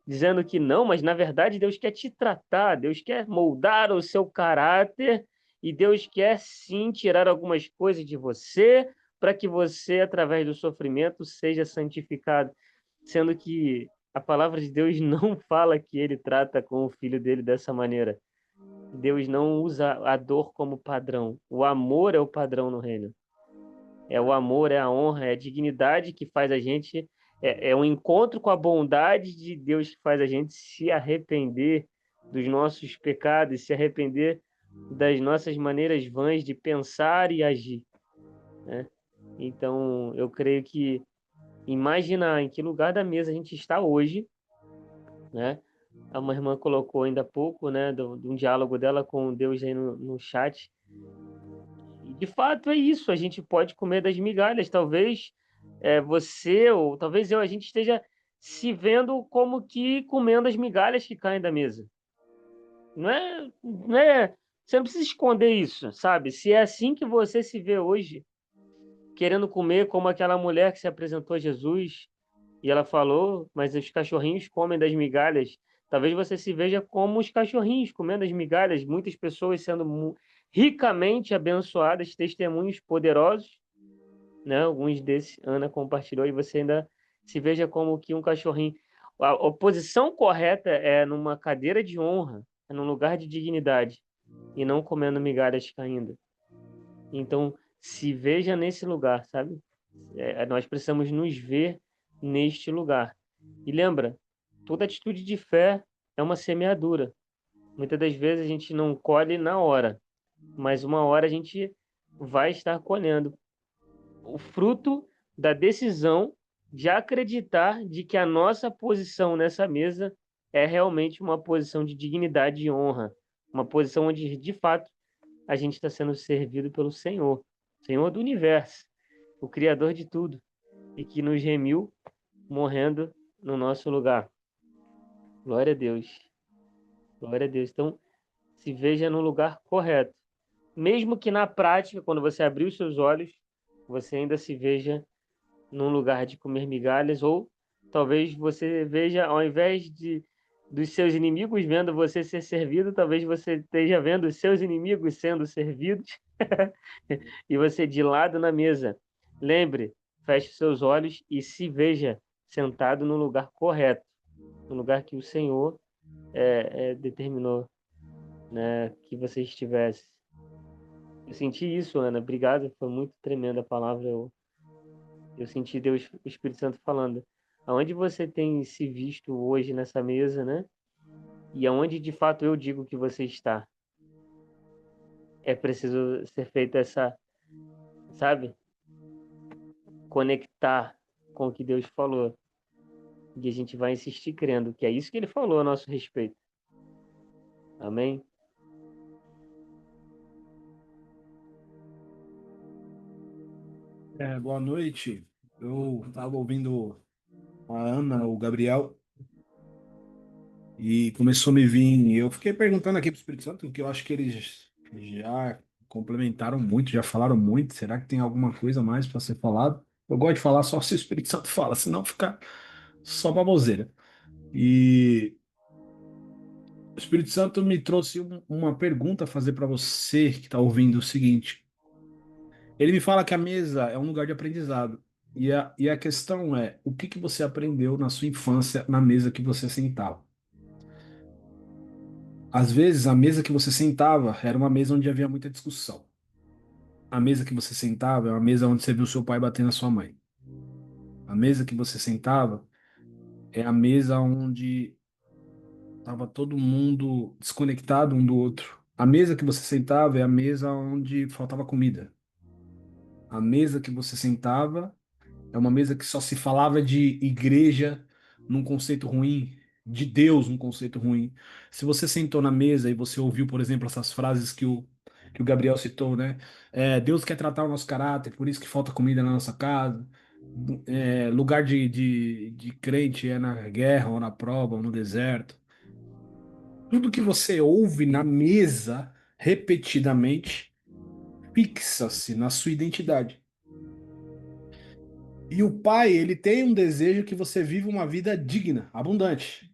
[SPEAKER 2] dizendo que não, mas na verdade Deus quer te tratar, Deus quer moldar o seu caráter e Deus quer sim tirar algumas coisas de você para que você, através do sofrimento, seja santificado. Sendo que a palavra de Deus não fala que ele trata com o filho dele dessa maneira. Deus não usa a dor como padrão. O amor é o padrão no reino. É o amor, é a honra, é a dignidade que faz a gente, é um encontro com a bondade de Deus que faz a gente se arrepender dos nossos pecados, se arrepender das nossas maneiras vãs de pensar e agir, né? Então, eu creio que imaginar em que lugar da mesa a gente está hoje, né? Uma irmã colocou ainda há pouco, né, de um diálogo dela com Deus aí no chat. E de fato é isso, a gente pode comer das migalhas. Talvez você ou talvez eu, a gente esteja se vendo como que comendo as migalhas que caem da mesa. Não é Você não precisa esconder isso, sabe? Se é assim que você se vê hoje, querendo comer como aquela mulher que se apresentou a Jesus e ela falou, mas os cachorrinhos comem das migalhas. Talvez você se veja como os cachorrinhos comendo as migalhas, muitas pessoas sendo ricamente abençoadas, testemunhos poderosos, né? Alguns desses Ana compartilhou e você ainda se veja como que um cachorrinho. A oposição correta é numa cadeira de honra, é num lugar de dignidade e não comendo migalhas caindo. Então, se veja nesse lugar, sabe? Nós precisamos nos ver neste lugar. E lembra, toda atitude de fé é uma semeadura. Muitas das vezes a gente não colhe na hora, mas uma hora a gente vai estar colhendo o fruto da decisão de acreditar de que a nossa posição nessa mesa é realmente uma posição de dignidade e honra, uma posição onde, de fato, a gente está sendo servido pelo Senhor, Senhor do universo, o Criador de tudo, e que nos remiu morrendo no nosso lugar. Glória a Deus. Glória a Deus. Então, se veja no lugar correto. Mesmo que na prática, quando você abrir os seus olhos, você ainda se veja num lugar de comer migalhas, ou talvez você veja, ao invés dos seus inimigos vendo você ser servido, talvez você esteja vendo os seus inimigos sendo servidos e você de lado na mesa. Lembre, feche seus olhos e se veja sentado no lugar correto, no lugar que o Senhor determinou, né, que você estivesse. Eu senti isso, Ana. Obrigado, foi muito tremenda a palavra. Eu senti Deus, o Espírito Santo falando. Aonde você tem se visto hoje nessa mesa, né? E aonde de fato eu digo que você está. É preciso ser feita essa, sabe? Conectar com o que Deus falou. E a gente vai insistir crendo que é isso que ele falou a nosso respeito. Amém?
[SPEAKER 3] Boa noite. Eu estava ouvindo a Ana, o Gabriel, e começou a me vir. Eu fiquei perguntando aqui para o Espírito Santo, que eu acho que eles já complementaram muito, já falaram muito. Será que tem alguma coisa mais para ser falado? Eu gosto de falar só se o Espírito Santo fala, senão fica só baboseira. E o Espírito Santo me trouxe uma pergunta a fazer para você que está ouvindo o seguinte. Ele me fala que a mesa é um lugar de aprendizado. E a questão é, o que que você aprendeu na sua infância na mesa que você sentava? Às vezes, a mesa que você sentava era uma mesa onde havia muita discussão. A mesa que você sentava é uma mesa onde você viu seu pai bater na sua mãe. A mesa que você sentava é a mesa onde estava todo mundo desconectado um do outro. A mesa que você sentava é a mesa onde faltava comida. A mesa que você sentava é uma mesa que só se falava de igreja num conceito ruim, de Deus num conceito ruim. Se você sentou na mesa e você ouviu, por exemplo, essas frases que o Gabriel citou, né? Deus quer tratar o nosso caráter, por isso que falta comida na nossa casa. Lugar de crente é na guerra, ou na prova, ou no deserto. Tudo que você ouve na mesa, repetidamente, fixa-se na sua identidade. E o pai, ele tem um desejo que você viva uma vida digna, abundante.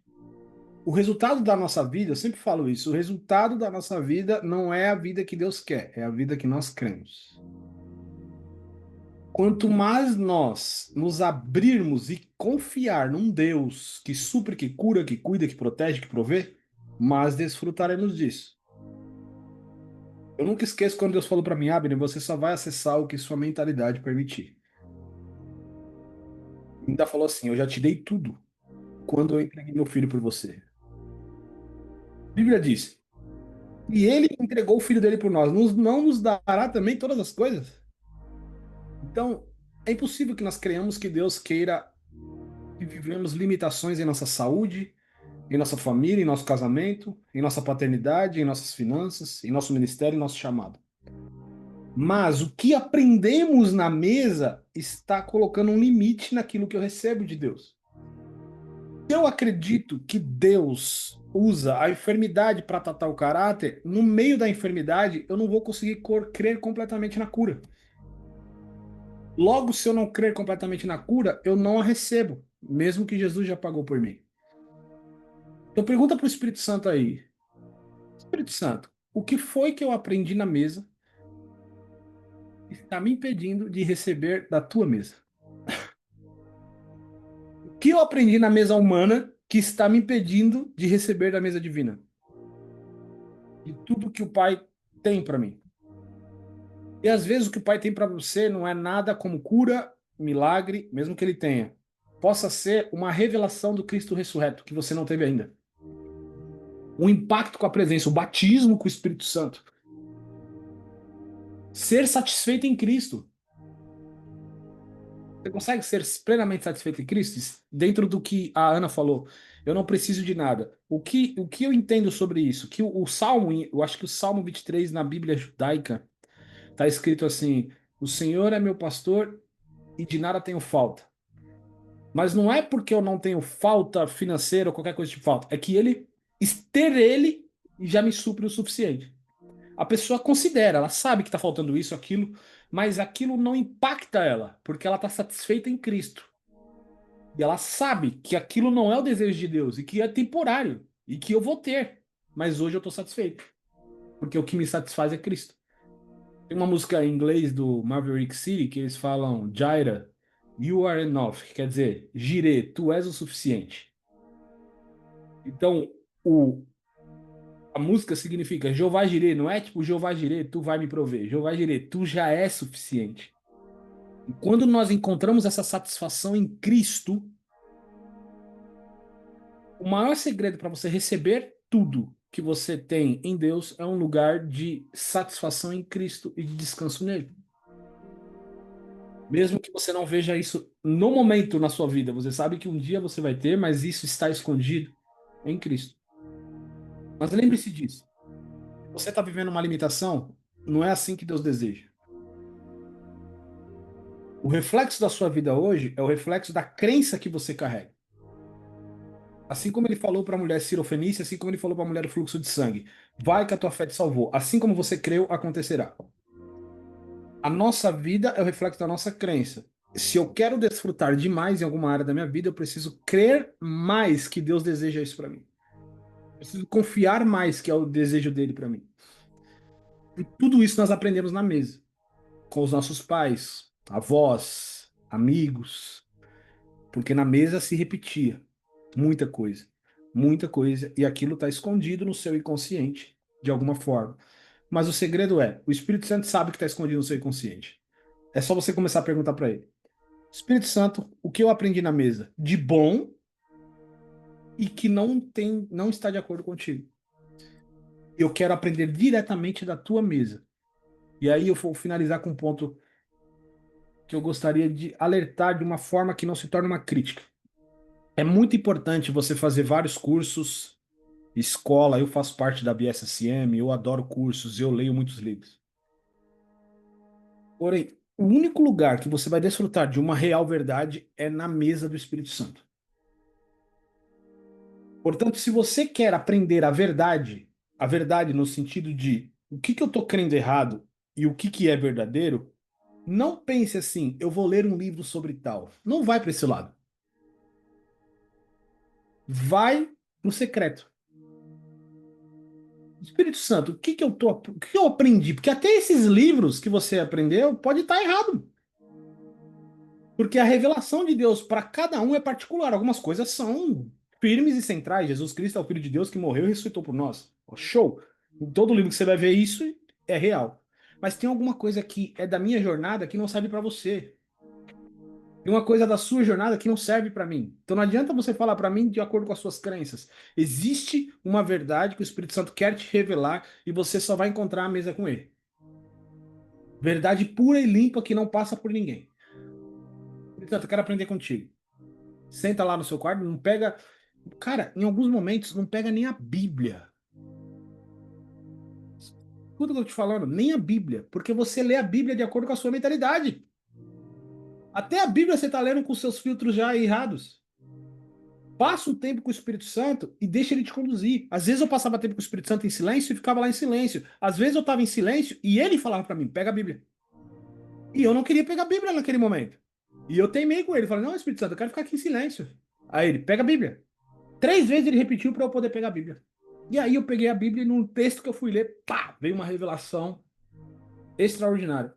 [SPEAKER 3] O resultado da nossa vida, eu sempre falo isso, o resultado da nossa vida não é a vida que Deus quer, é a vida que nós cremos. Quanto mais nós nos abrirmos e confiar num Deus que supre, que cura, que cuida, que protege, que provê, mais desfrutaremos disso. Eu nunca esqueço quando Deus falou para mim, Abner, você só vai acessar o que sua mentalidade permitir. Ainda falou assim, eu já te dei tudo quando eu entreguei meu filho por você. A Bíblia diz, e ele entregou o filho dele por nós, não nos dará também todas as coisas? Então, é impossível que nós creamos que Deus queira que vivemos limitações em nossa saúde, em nossa família, em nosso casamento, em nossa paternidade, em nossas finanças, em nosso ministério, em nosso chamado. Mas o que aprendemos na mesa está colocando um limite naquilo que eu recebo de Deus. Se eu acredito que Deus usa a enfermidade para tratar o caráter, no meio da enfermidade eu não vou conseguir crer completamente na cura. Logo, se eu não crer completamente na cura, eu não a recebo, mesmo que Jesus já pagou por mim. Então pergunta para o Espírito Santo aí. Espírito Santo, o que foi que eu aprendi na mesa que está me impedindo de receber da tua mesa? O que eu aprendi na mesa humana que está me impedindo de receber da mesa divina? De tudo que o Pai tem para mim. E às vezes o que o Pai tem para você não é nada como cura, milagre, mesmo que ele tenha. Possa ser uma revelação do Cristo ressurreto que você não teve ainda. Um impacto com a presença, o batismo com o Espírito Santo. Ser satisfeito em Cristo. Você consegue ser plenamente satisfeito em Cristo? Dentro do que a Ana falou, eu não preciso de nada. O que eu entendo sobre isso? Que o Salmo, eu acho que o Salmo 23 na Bíblia judaica, está escrito assim: o Senhor é meu pastor e de nada tenho falta. Mas não é porque eu não tenho falta financeira ou qualquer coisa de falta. É que ter ele já me supre o suficiente. A pessoa considera, ela sabe que está faltando isso, aquilo, mas aquilo não impacta ela, porque ela está satisfeita em Cristo. E ela sabe que aquilo não é o desejo de Deus e que é temporário e que eu vou ter. Mas hoje eu estou satisfeito, porque o que me satisfaz é Cristo. Tem uma música em inglês do Maverick City que eles falam Jireh, you are enough, que quer dizer, Jireh, tu és o suficiente. Então, a música significa Jeová Jireh, não é tipo Jeová Jireh, tu vai me prover. Jeová Jireh, tu já é suficiente. E quando nós encontramos essa satisfação em Cristo, o maior segredo para você receber tudo que você tem em Deus é um lugar de satisfação em Cristo e de descanso nele. Mesmo que você não veja isso no momento na sua vida, você sabe que um dia você vai ter, mas isso está escondido em Cristo. Mas lembre-se disso. Se você está vivendo uma limitação, não é assim que Deus deseja. O reflexo da sua vida hoje é o reflexo da crença que você carrega. Assim como ele falou para a mulher cirofenícia, assim como ele falou para a mulher do fluxo de sangue. Vai que a tua fé te salvou. Assim como você creu, acontecerá. A nossa vida é o reflexo da nossa crença. Se eu quero desfrutar demais em alguma área da minha vida, eu preciso crer mais que Deus deseja isso para mim. Eu preciso confiar mais que é o desejo dele para mim. E tudo isso nós aprendemos na mesa. Com os nossos pais, avós, amigos. Porque na mesa se repetia muita coisa. Muita coisa. E aquilo está escondido no seu inconsciente, de alguma forma. Mas o segredo é, o Espírito Santo sabe que está escondido no seu inconsciente. É só você começar a perguntar para ele. Espírito Santo, o que eu aprendi na mesa de bom e que não está de acordo contigo? Eu quero aprender diretamente da tua mesa. E aí eu vou finalizar com um ponto que eu gostaria de alertar de uma forma que não se torne uma crítica. É muito importante você fazer vários cursos, escola, eu faço parte da BSSM, eu adoro cursos, eu leio muitos livros. Porém, o único lugar que você vai desfrutar de uma real verdade é na mesa do Espírito Santo. Portanto, se você quer aprender a verdade no sentido de o que eu estou crendo errado e o que é verdadeiro, não pense assim, eu vou ler um livro sobre tal. Não vai para esse lado. Vai no secreto. Espírito Santo, o que eu aprendi? Porque até esses livros que você aprendeu pode estar errado. Porque a revelação de Deus para cada um é particular. Algumas coisas são firmes e centrais. Jesus Cristo é o Filho de Deus que morreu e ressuscitou por nós. Show! Em todo livro que você vai ver isso é real. Mas tem alguma coisa que é da minha jornada que não serve para você. Tem uma coisa da sua jornada que não serve para mim. Então não adianta você falar para mim de acordo com as suas crenças. Existe uma verdade que o Espírito Santo quer te revelar e você só vai encontrar a mesa com ele. Verdade pura e limpa que não passa por ninguém. Portanto, eu quero aprender contigo. Senta lá no seu quarto, não pega. Cara, em alguns momentos, não pega nem a Bíblia. Tudo que eu tô te falando, nem a Bíblia. Porque você lê a Bíblia de acordo com a sua mentalidade. Até a Bíblia você tá lendo com seus filtros já errados. Passa um tempo com o Espírito Santo e deixa ele te conduzir. Às vezes eu passava tempo com o Espírito Santo em silêncio e ficava lá em silêncio. Às vezes eu estava em silêncio e ele falava para mim, pega a Bíblia. E eu não queria pegar a Bíblia naquele momento. E eu teimei com ele. Falei, não, Espírito Santo, eu quero ficar aqui em silêncio. Aí ele, pega a Bíblia. 3 vezes ele repetiu para eu poder pegar a Bíblia. E aí eu peguei a Bíblia e num texto que eu fui ler, pá, veio uma revelação extraordinária.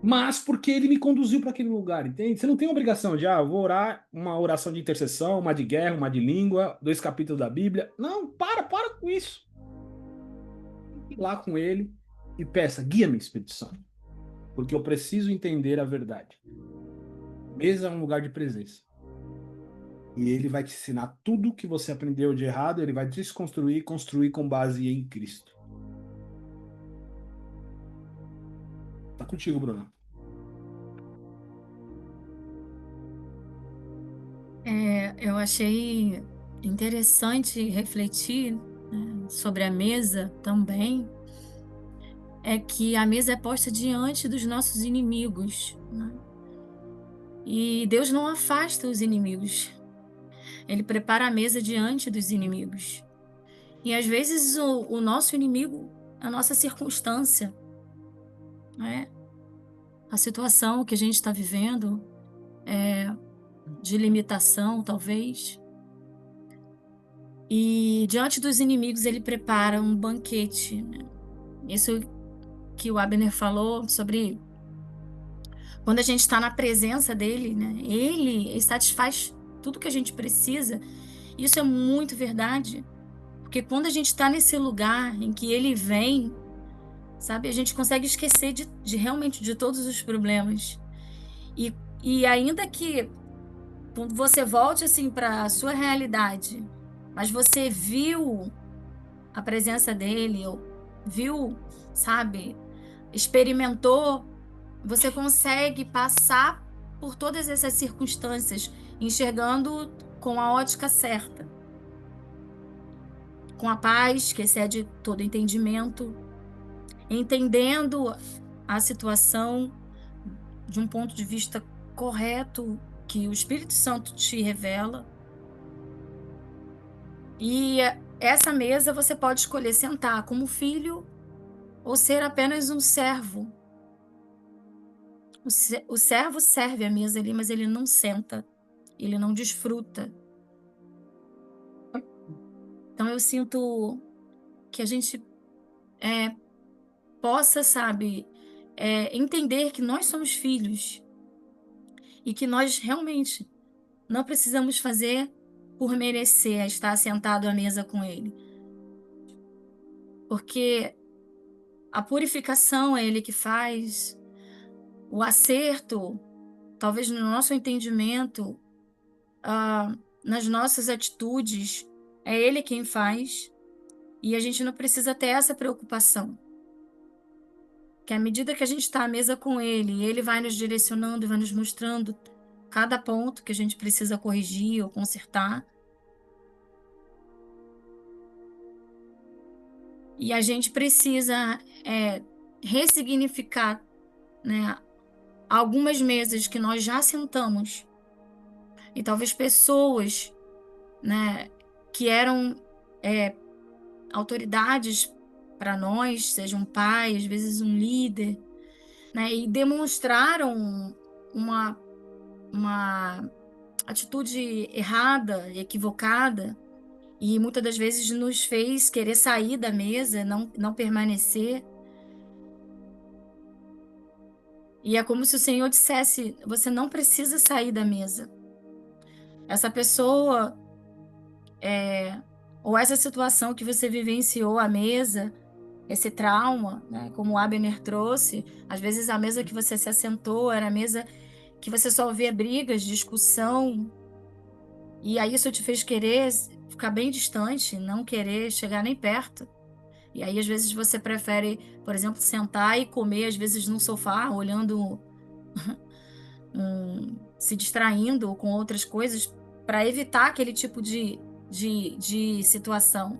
[SPEAKER 3] Mas porque ele me conduziu para aquele lugar, entende? Você não tem obrigação de, eu vou orar uma oração de intercessão, uma de guerra, uma de língua, 2 capítulos da Bíblia. Não, para com isso. Ir lá com ele e peça, guia-me, Espírito Santo, porque eu preciso entender a verdade. Mesa é um lugar de presença. E ele vai te ensinar tudo que você aprendeu de errado, ele vai desconstruir e construir com base em Cristo. Tá contigo, Bruno.
[SPEAKER 4] Eu achei interessante refletir, né, sobre a mesa também, é que a mesa é posta diante dos nossos inimigos, né? E Deus não afasta os inimigos. Ele prepara a mesa diante dos inimigos. E às vezes o nosso inimigo é a nossa circunstância, né? A situação que a gente está vivendo, de limitação, talvez. E diante dos inimigos ele prepara um banquete, né? Isso que o Abner falou sobre quando a gente está na presença dele, né? Ele satisfaz tudo que a gente precisa. Isso é muito verdade, porque quando a gente está nesse lugar em que ele vem, sabe, a gente consegue esquecer de realmente de todos os problemas. E ainda que quando você volte assim para a sua realidade, mas você viu a presença dele, ou viu, sabe, experimentou, você consegue passar por todas essas circunstâncias, enxergando com a ótica certa, com a paz que excede todo entendimento, entendendo a situação de um ponto de vista correto que o Espírito Santo te revela. E essa mesa você pode escolher sentar como filho ou ser apenas um servo. O servo serve a mesa ali, mas ele não senta, ele não desfruta. Então eu sinto que a gente possa, sabe, entender que nós somos filhos e que nós realmente não precisamos fazer por merecer estar sentado à mesa com ele. Porque a purificação é ele que faz, o acerto, talvez no nosso entendimento, nas nossas atitudes, é ele quem faz, e a gente não precisa ter essa preocupação. Que à medida que a gente está à mesa com ele, ele vai nos direcionando e vai nos mostrando cada ponto que a gente precisa corrigir ou consertar. E a gente precisa ressignificar, né, algumas mesas que nós já sentamos. E talvez pessoas, né, que eram autoridades para nós, seja um pai, às vezes um líder, né, e demonstraram uma atitude errada, equivocada, e muitas das vezes nos fez querer sair da mesa, não permanecer. E é como se o Senhor dissesse: você não precisa sair da mesa. Essa pessoa, ou essa situação que você vivenciou à mesa, esse trauma, né, como o Abner trouxe, às vezes a mesa que você se assentou era a mesa que você só via brigas, discussão, e aí isso te fez querer ficar bem distante, não querer chegar nem perto. E aí às vezes você prefere, por exemplo, sentar e comer, às vezes num sofá, olhando, se distraindo com outras coisas, para evitar aquele tipo de situação.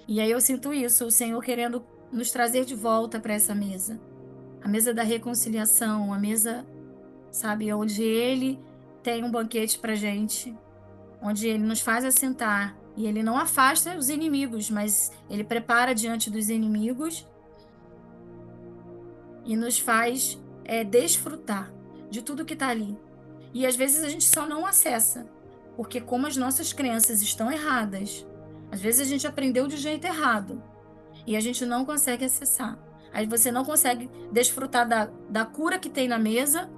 [SPEAKER 4] E aí eu sinto isso, o Senhor querendo nos trazer de volta para essa mesa. A mesa da reconciliação, a mesa, sabe, onde Ele tem um banquete para gente. onde ele nos faz assentar e ele não afasta os inimigos, mas ele prepara diante dos inimigos e nos faz desfrutar de tudo que está ali. E às vezes a gente só não acessa, porque como as nossas crenças estão erradas, às vezes a gente aprendeu de jeito errado e a gente não consegue acessar. Aí você não consegue desfrutar da cura que tem na mesa,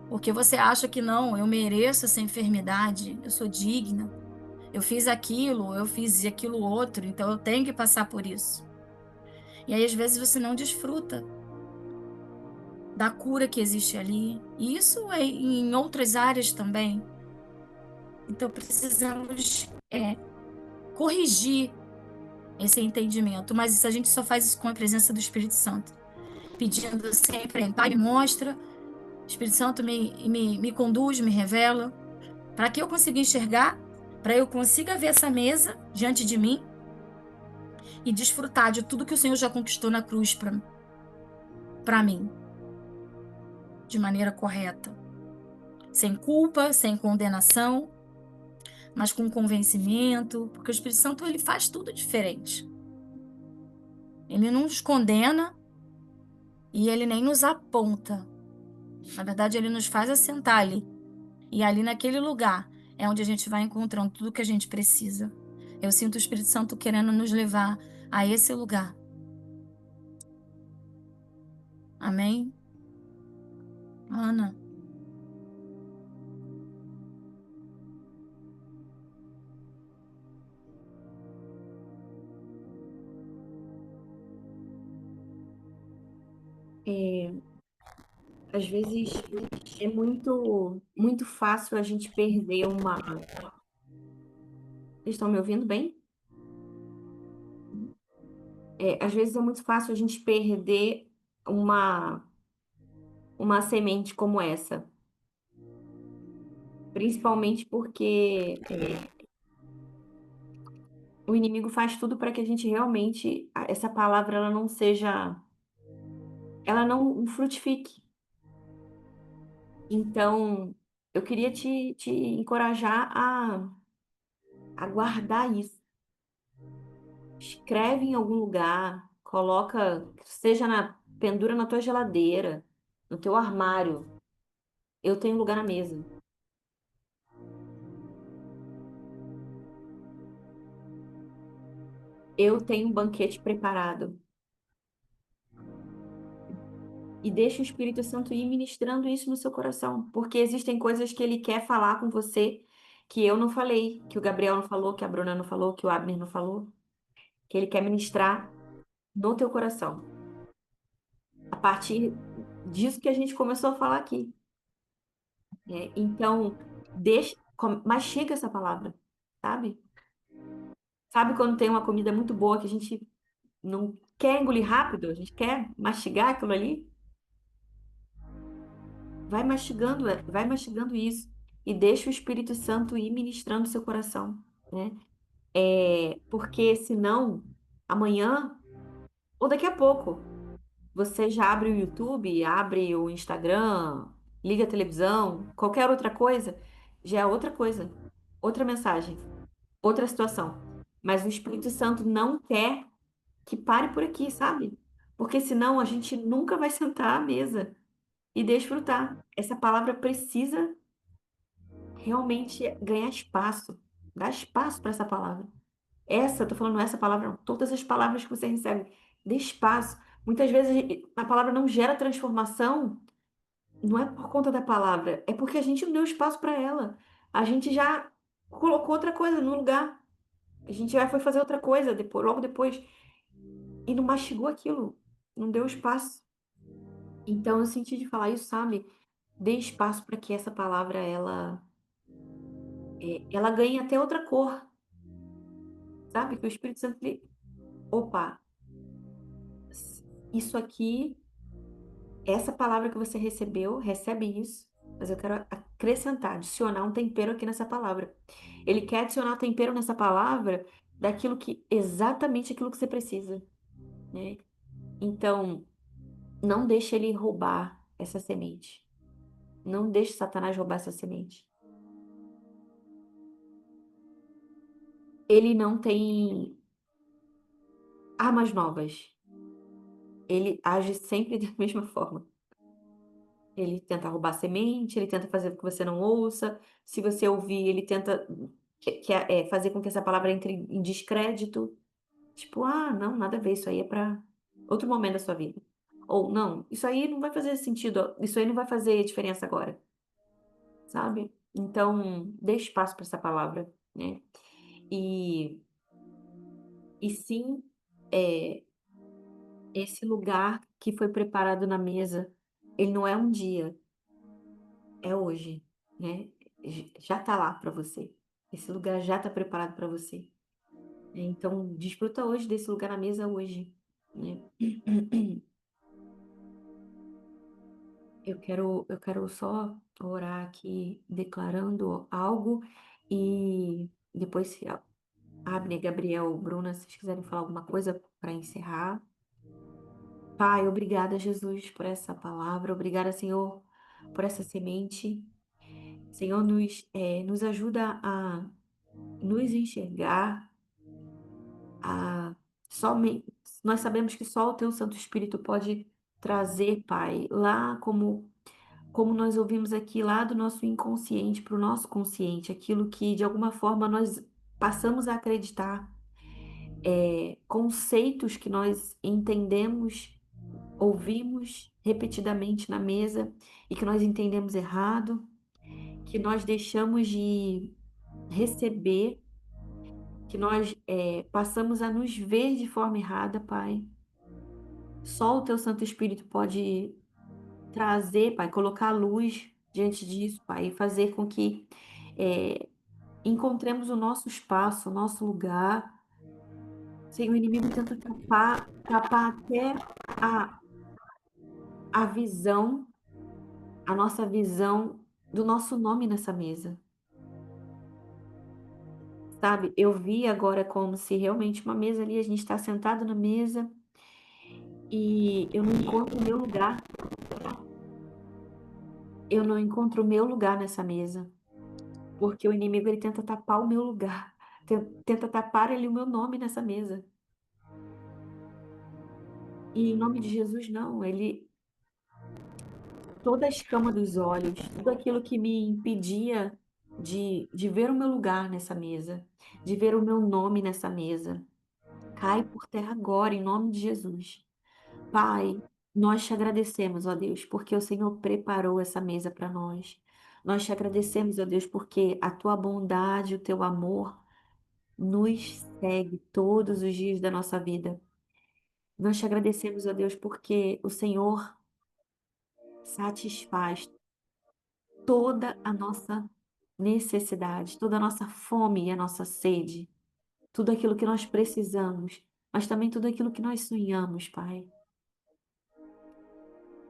[SPEAKER 4] porque você acha que não, eu mereço essa enfermidade, eu sou digna, eu fiz aquilo, eu fiz aquilo outro, então eu tenho que passar por isso. E aí às vezes você não desfruta da cura que existe ali. E isso é em outras áreas também. Então precisamos corrigir esse entendimento, mas isso a gente só faz isso com a presença do Espírito Santo, pedindo sempre, Pai, me mostra, Espírito Santo me conduz, me revela, para que eu consiga enxergar, para eu consiga ver essa mesa diante de mim e desfrutar de tudo que o Senhor já conquistou na cruz para mim, de maneira correta, sem culpa, sem condenação, mas com convencimento, porque o Espírito Santo ele faz tudo diferente. Ele não nos condena e ele nem nos aponta. Na verdade, ele nos faz assentar ali. E ali naquele lugar é onde a gente vai encontrando tudo que a gente precisa. Eu sinto o Espírito Santo querendo nos levar a esse lugar. Amém? Ana.
[SPEAKER 1] Às vezes é muito fácil a gente perder uma. Vocês estão me ouvindo bem? Às vezes é muito fácil a gente perder uma, uma semente como essa. Principalmente porque o inimigo faz tudo para que a gente realmente, essa palavra, ela não seja, ela não frutifique. Então, eu queria te encorajar a guardar isso. Escreve em algum lugar, coloca, seja pendura na tua geladeira, no teu armário. Eu tenho lugar na mesa. Eu tenho um banquete preparado. E deixa o Espírito Santo ir ministrando isso no seu coração, porque existem coisas que ele quer falar com você que eu não falei, que o Gabriel não falou, que a Bruna não falou, que o Abner não falou, que ele quer ministrar no teu coração. A partir disso que a gente começou a falar aqui. Então, mastiga essa palavra, sabe? Sabe quando tem uma comida muito boa que a gente não quer engolir rápido, a gente quer mastigar aquilo ali? Vai mastigando isso e deixa o Espírito Santo ir ministrando seu coração, né? Porque senão, amanhã ou daqui a pouco, você já abre o YouTube, abre o Instagram, liga a televisão, qualquer outra coisa, já é outra coisa, outra mensagem, outra situação. Mas o Espírito Santo não quer que pare por aqui, sabe? Porque senão a gente nunca vai sentar à mesa e desfrutar. Essa palavra precisa realmente ganhar espaço, dar espaço para essa palavra. Eu tô falando essa palavra, não, todas as palavras que você recebe, dê espaço. Muitas vezes a palavra não gera transformação, não é por conta da palavra, é porque a gente não deu espaço para ela. A gente já colocou outra coisa no lugar. A gente já foi fazer outra coisa depois, logo depois e não mastigou aquilo, não deu espaço. Então eu senti de falar isso, sabe? Dê espaço para que essa palavra ela ganhe até outra cor, sabe? Que o Espírito Santo, opa, isso aqui, essa palavra que você recebeu, recebe isso, mas eu quero acrescentar, adicionar um tempero aqui nessa palavra. Ele quer adicionar tempero nessa palavra daquilo exatamente aquilo que você precisa, né? Então, não deixe ele roubar essa semente. Não deixe Satanás roubar essa semente. Ele não tem armas novas. Ele age sempre da mesma forma. Ele tenta roubar semente, ele tenta fazer com que você não ouça. Se você ouvir, ele tenta fazer com que essa palavra entre em descrédito. Tipo, ah, não, nada a ver, isso aí é para outro momento da sua vida. Ou não, isso aí não vai fazer sentido, isso aí não vai fazer diferença agora, sabe? Então, dê espaço para essa palavra, né? E, e sim, é, esse lugar que foi preparado na mesa, ele não é um dia, é hoje, né? Já tá lá para você. Esse lugar já tá preparado para você. Então, desfruta hoje desse lugar na mesa hoje, né? Eu quero só orar aqui declarando algo e depois se Abner, Gabriel, Bruna, se vocês quiserem falar alguma coisa para encerrar. Pai, obrigada, Jesus, por essa palavra. Obrigada, Senhor, por essa semente. Senhor, nos ajuda a nos enxergar, a somente. Nós sabemos que só o Teu Santo Espírito pode trazer, Pai, lá como nós ouvimos aqui, lá do nosso inconsciente para o nosso consciente, aquilo que de alguma forma nós passamos a acreditar, conceitos que nós entendemos, ouvimos repetidamente na mesa e que nós entendemos errado, que nós deixamos de receber, que nós passamos a nos ver de forma errada, Pai. Só o Teu Santo Espírito pode trazer, Pai, colocar luz diante disso, Pai, e fazer com que eh, encontremos o nosso espaço, o nosso lugar. Senhor, o inimigo tenta tapar até a, a visão, a nossa visão do nosso nome nessa mesa. Sabe, eu vi agora como se realmente uma mesa ali, a gente está sentado na mesa e eu não encontro o meu lugar. Eu não encontro o meu lugar nessa mesa, porque o inimigo ele tenta tapar o meu lugar, tenta tapar ele o meu nome nessa mesa. E em nome de Jesus, não, toda a escama dos olhos, tudo aquilo que me impedia de ver o meu lugar nessa mesa, de ver o meu nome nessa mesa, cai por terra agora, em nome de Jesus. Pai, nós te agradecemos, ó Deus, porque o Senhor preparou essa mesa para nós. Nós te agradecemos, ó Deus, porque a tua bondade, o teu amor nos segue todos os dias da nossa vida. Nós te agradecemos, ó Deus, porque o Senhor satisfaz toda a nossa necessidade, toda a nossa fome e a nossa sede, tudo aquilo que nós precisamos, mas também tudo aquilo que nós sonhamos, Pai.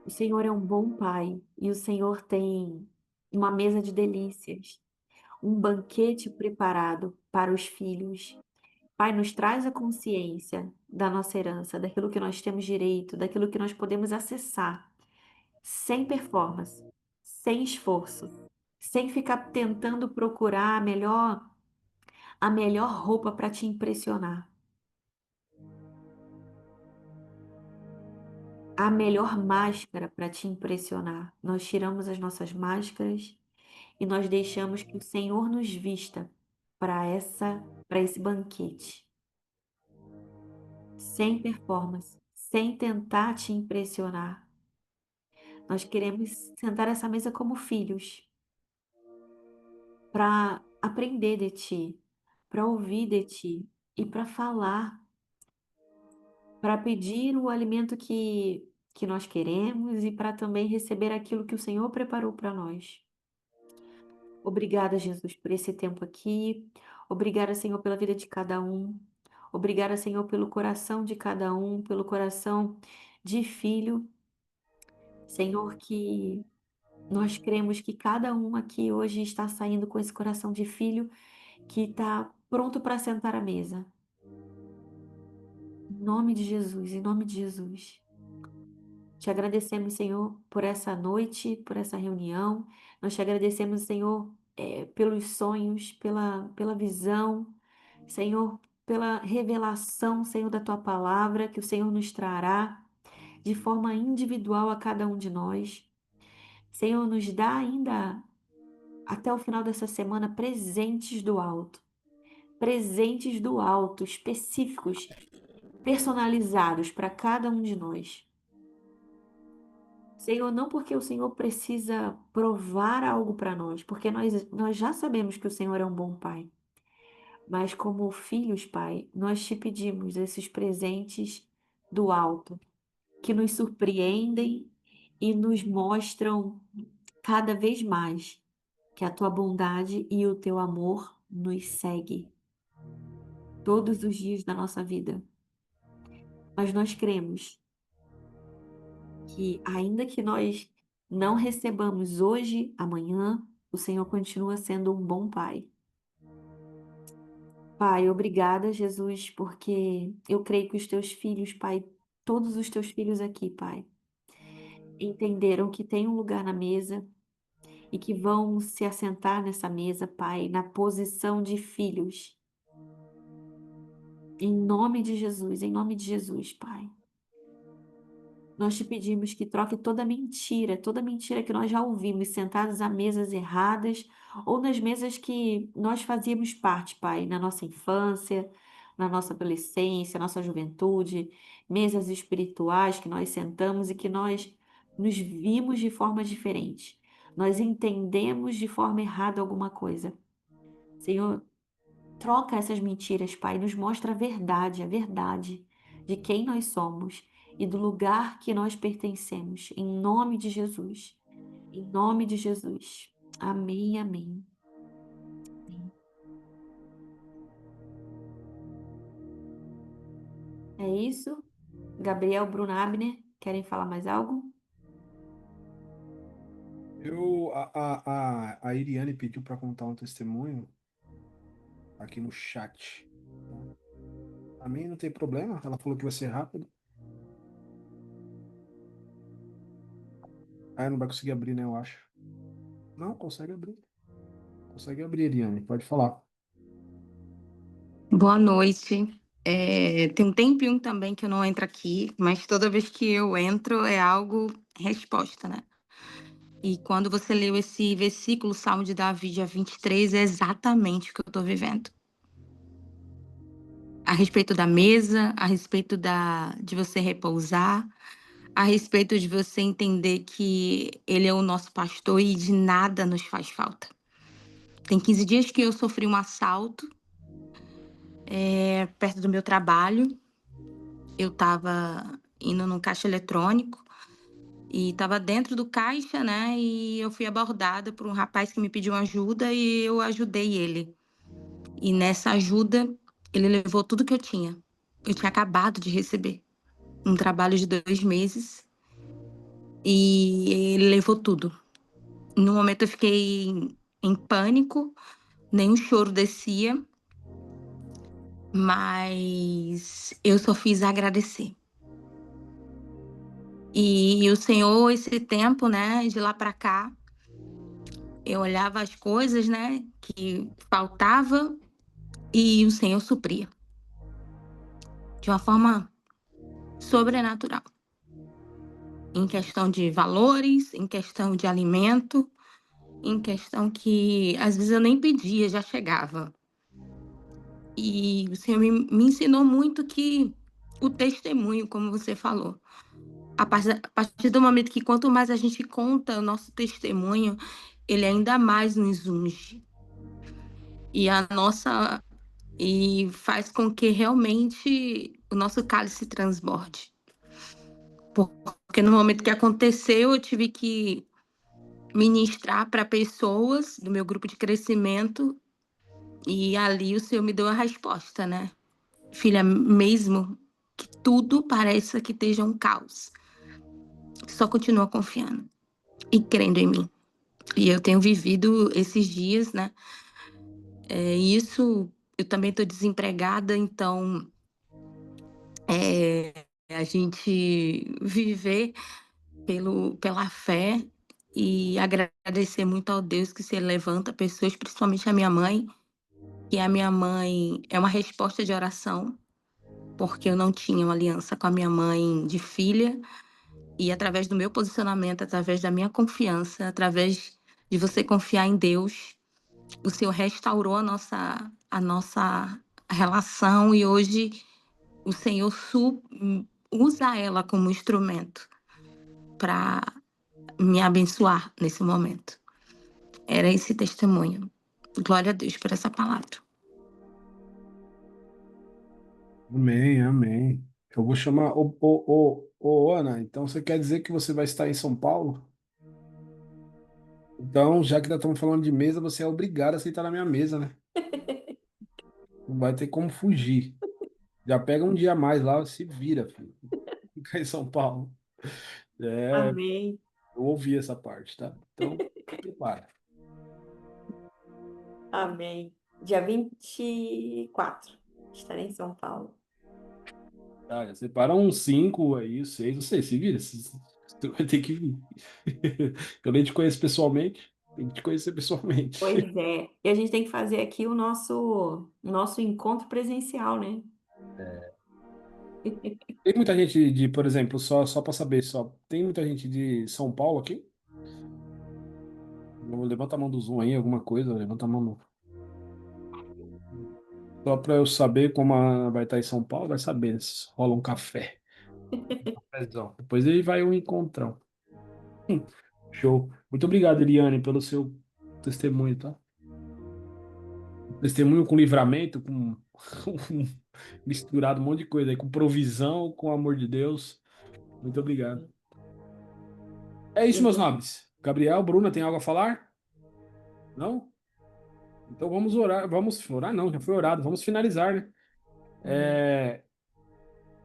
[SPEAKER 1] O Senhor é um bom Pai e o Senhor tem uma mesa de delícias, um banquete preparado para os filhos. Pai, nos traz a consciência da nossa herança, daquilo que nós temos direito, daquilo que nós podemos acessar, sem performance, sem esforço, sem ficar tentando procurar a melhor roupa para te impressionar, a melhor máscara para te impressionar. Nós tiramos as nossas máscaras e nós deixamos que o Senhor nos vista para esse banquete, sem performance, sem tentar te impressionar. Nós queremos sentar essa mesa como filhos, para aprender de ti, para ouvir de ti e para falar, para pedir o alimento que nós queremos e para também receber aquilo que o Senhor preparou para nós. Obrigada, Jesus, por esse tempo aqui. Obrigada, Senhor, pela vida de cada um. Obrigada, Senhor, pelo coração de cada um, pelo coração de filho. Senhor, que nós cremos que cada um aqui hoje está saindo com esse coração de filho que está pronto para sentar à mesa. Em nome de Jesus, em nome de Jesus. Te agradecemos, Senhor, por essa noite, por essa reunião. Nós te agradecemos, Senhor, pelos sonhos, pela visão. Senhor, pela revelação, Senhor, da tua palavra que o Senhor nos trará de forma individual a cada um de nós. Senhor, nos dá ainda até o final dessa semana presentes do alto, específicos, personalizados para cada um de nós. Senhor, não porque o Senhor precisa provar algo para nós, porque nós já sabemos que o Senhor é um bom Pai. Mas como filhos, Pai, nós te pedimos esses presentes do alto, que nos surpreendem e nos mostram cada vez mais que a tua bondade e o teu amor nos segue todos os dias da nossa vida. Mas nós cremos que, ainda que nós não recebamos hoje, amanhã, o Senhor continua sendo um bom Pai. Pai, obrigada, Jesus, porque eu creio que os teus filhos, Pai, todos os teus filhos aqui, Pai, entenderam que tem um lugar na mesa e que vão se assentar nessa mesa, Pai, na posição de filhos. Em nome de Jesus, Pai. Nós te pedimos que troque toda mentira que nós já ouvimos sentados a mesas erradas ou nas mesas que nós fazíamos parte, Pai, na nossa infância, na nossa adolescência, nossa juventude, mesas espirituais que nós sentamos e que nós nos vimos de forma diferente. Nós entendemos de forma errada alguma coisa. Senhor, troca essas mentiras, Pai, nos mostra a verdade de quem nós somos e do lugar que nós pertencemos, em nome de Jesus. Em nome de Jesus. Amém, amém. É isso. Gabriel, Bruno, Abner, querem falar mais algo?
[SPEAKER 3] A Iriane pediu para contar um testemunho aqui no chat. A mim não tem problema, ela falou que vai ser rápido. Aí não vai conseguir abrir, né, eu acho. Não, consegue abrir. Consegue abrir, Iriane, pode falar.
[SPEAKER 5] Boa noite. Tem um tempinho também que eu não entro aqui, mas toda vez que eu entro é algo resposta, né? E quando você leu esse versículo, Salmo de Davi, dia 23, é exatamente o que eu estou vivendo. A respeito da mesa, a respeito de você repousar, a respeito de você entender que Ele é o nosso pastor e de nada nos faz falta. Tem 15 dias que eu sofri um assalto perto do meu trabalho. Eu estava indo num caixa eletrônico e estava dentro do caixa, né? E eu fui abordada por um rapaz que me pediu ajuda e eu ajudei ele. E nessa ajuda, ele levou tudo que eu tinha. Eu tinha acabado de receber um trabalho de 2 meses e ele levou tudo. No momento eu fiquei em pânico, nem o choro descia, mas eu só fiz agradecer. E o Senhor, esse tempo, né, de lá para cá, eu olhava as coisas, né, que faltava e o Senhor supria de uma forma sobrenatural. Em questão de valores, em questão de alimento, em questão que às vezes eu nem pedia, já chegava. E o Senhor me ensinou muito que o testemunho, como você falou, a partir do momento que quanto mais a gente conta o nosso testemunho, ele ainda mais nos unge. E faz com que realmente o nosso cálice transborde. Porque no momento que aconteceu, eu tive que ministrar para pessoas do meu grupo de crescimento e ali o Senhor me deu a resposta, né? Filha, mesmo que tudo pareça que esteja um caos, só continua confiando e crendo em mim. E eu tenho vivido esses dias, né? Isso, eu também estou desempregada, então a gente viver pela fé e agradecer muito ao Deus que se levanta pessoas, principalmente a minha mãe, que a minha mãe é uma resposta de oração, porque eu não tinha uma aliança com a minha mãe de filha, e através do meu posicionamento, através da minha confiança, através de você confiar em Deus, o Senhor restaurou a nossa relação e hoje o Senhor usa ela como instrumento para me abençoar nesse momento. Era esse testemunho. Glória a Deus por essa palavra.
[SPEAKER 3] Amém, amém. Eu vou chamar. Ana, então você quer dizer que você vai estar em São Paulo? Então, já que nós estamos falando de mesa, você é obrigado a sentar na minha mesa, né? Não vai ter como fugir. Já pega um dia a mais lá, se vira, filho. Fica em São Paulo. É,
[SPEAKER 1] Amém.
[SPEAKER 3] eu ouvi essa parte, tá? Então, prepara.
[SPEAKER 1] Amém. Dia 24. Estarei em São Paulo.
[SPEAKER 3] Tá, já separa uns 5 aí, 6, não sei, se vira. Você vai ter que vir. Eu nem te conheço pessoalmente, tem que te conhecer pessoalmente.
[SPEAKER 1] Pois é. E a gente tem que fazer aqui o nosso encontro presencial, né?
[SPEAKER 3] Tem muita gente por exemplo, só para saber, tem muita gente de São Paulo aqui? Levanta a mão do Zoom aí, alguma coisa, levanta a mão. Só para eu saber como vai estar em São Paulo, vai saber se rola um café. Cafézão. Depois aí vai um encontrão. Show. Muito obrigado, Eliane, pelo seu testemunho, tá? Testemunho com livramento, com misturado um monte de coisa aí, com provisão, com amor de Deus. Muito obrigado. É isso, meus nobres. Gabriel, Bruna, tem algo a falar? Não? Então vamos orar. Vamos orar, não, já foi orado. Vamos finalizar, né? É,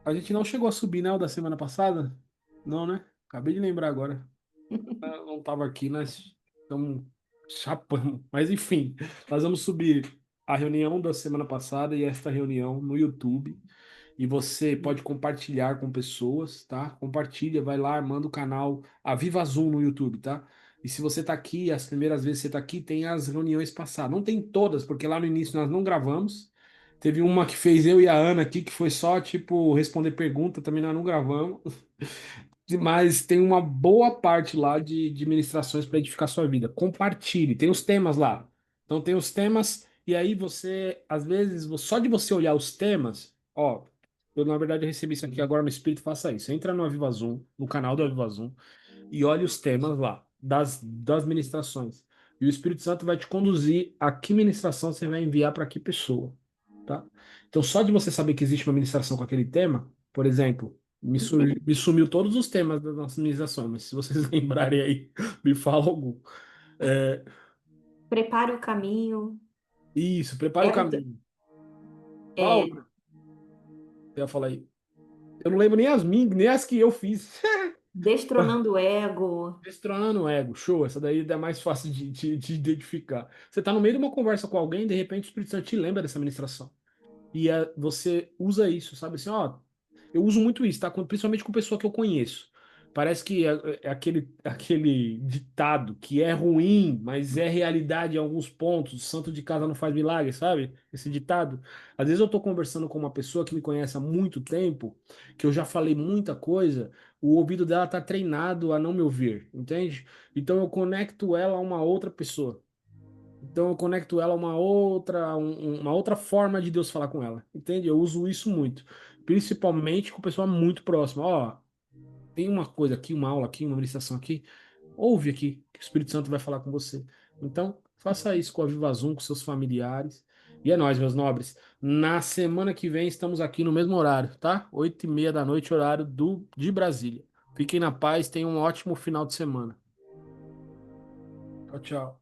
[SPEAKER 3] a gente não chegou a subir, né, o da semana passada? Não, né? Acabei de lembrar agora. Eu não estava aqui, nós estamos chapando. Mas enfim, nós vamos subir a reunião da semana passada e esta reunião no YouTube. E você pode compartilhar com pessoas, tá? Compartilha, vai lá, manda o canal Aviva Zoom no YouTube, tá? E se você tá aqui, as primeiras vezes que você tá aqui, tem as reuniões passadas. Não tem todas, porque lá no início nós não gravamos. Teve uma que fez eu e a Ana aqui, que foi só, tipo, responder pergunta, também nós não gravamos. Mas tem uma boa parte lá de ministrações para edificar sua vida. Compartilhe, tem os temas lá. Então tem os temas, e aí você, às vezes, só de você olhar os temas, ó, eu na verdade recebi isso aqui agora no Espírito, faça isso. Entra no Aviva Zoom, no canal do Aviva Zoom, e olhe os temas lá, das ministrações. E o Espírito Santo vai te conduzir a que ministração você vai enviar para que pessoa, tá? Então só de você saber que existe uma ministração com aquele tema, por exemplo, me sumiu todos os temas das nossas ministrações, mas se vocês lembrarem aí, me fala algum. É,
[SPEAKER 1] Prepare o caminho.
[SPEAKER 3] isso, prepare o
[SPEAKER 1] É,
[SPEAKER 3] caminho. Qual
[SPEAKER 1] é,
[SPEAKER 3] outra? Eu ia falar aí. Eu não lembro nem as que eu fiz.
[SPEAKER 1] destronando o ego.
[SPEAKER 3] Destronando o ego, show. Essa daí é mais fácil de identificar. Você tá no meio de uma conversa com alguém, de repente o Espírito Santo te lembra dessa ministração. E você usa isso, sabe assim, ó. Eu uso muito isso, tá? Principalmente com pessoa que eu conheço. Parece que é aquele ditado que é ruim, mas é realidade em alguns pontos. Santo de casa não faz milagre, sabe? Esse ditado. Às vezes eu tô conversando com uma pessoa que me conhece há muito tempo, que eu já falei muita coisa, o ouvido dela tá treinado a não me ouvir, entende? Então eu conecto ela a uma outra pessoa. Então eu conecto ela a uma outra forma de Deus falar com ela, entende? Eu uso isso muito, principalmente com pessoa muito próxima. Ó, tem uma coisa aqui, uma aula aqui, uma ministração aqui, ouve aqui, que o Espírito Santo vai falar com você. Então, faça isso com a Viva Zoom, com seus familiares. E é nóis, meus nobres. Na semana que vem estamos aqui no mesmo horário, tá? 8h30 da noite, horário de Brasília. Fiquem na paz, tenham um ótimo final de semana. Tchau, tchau.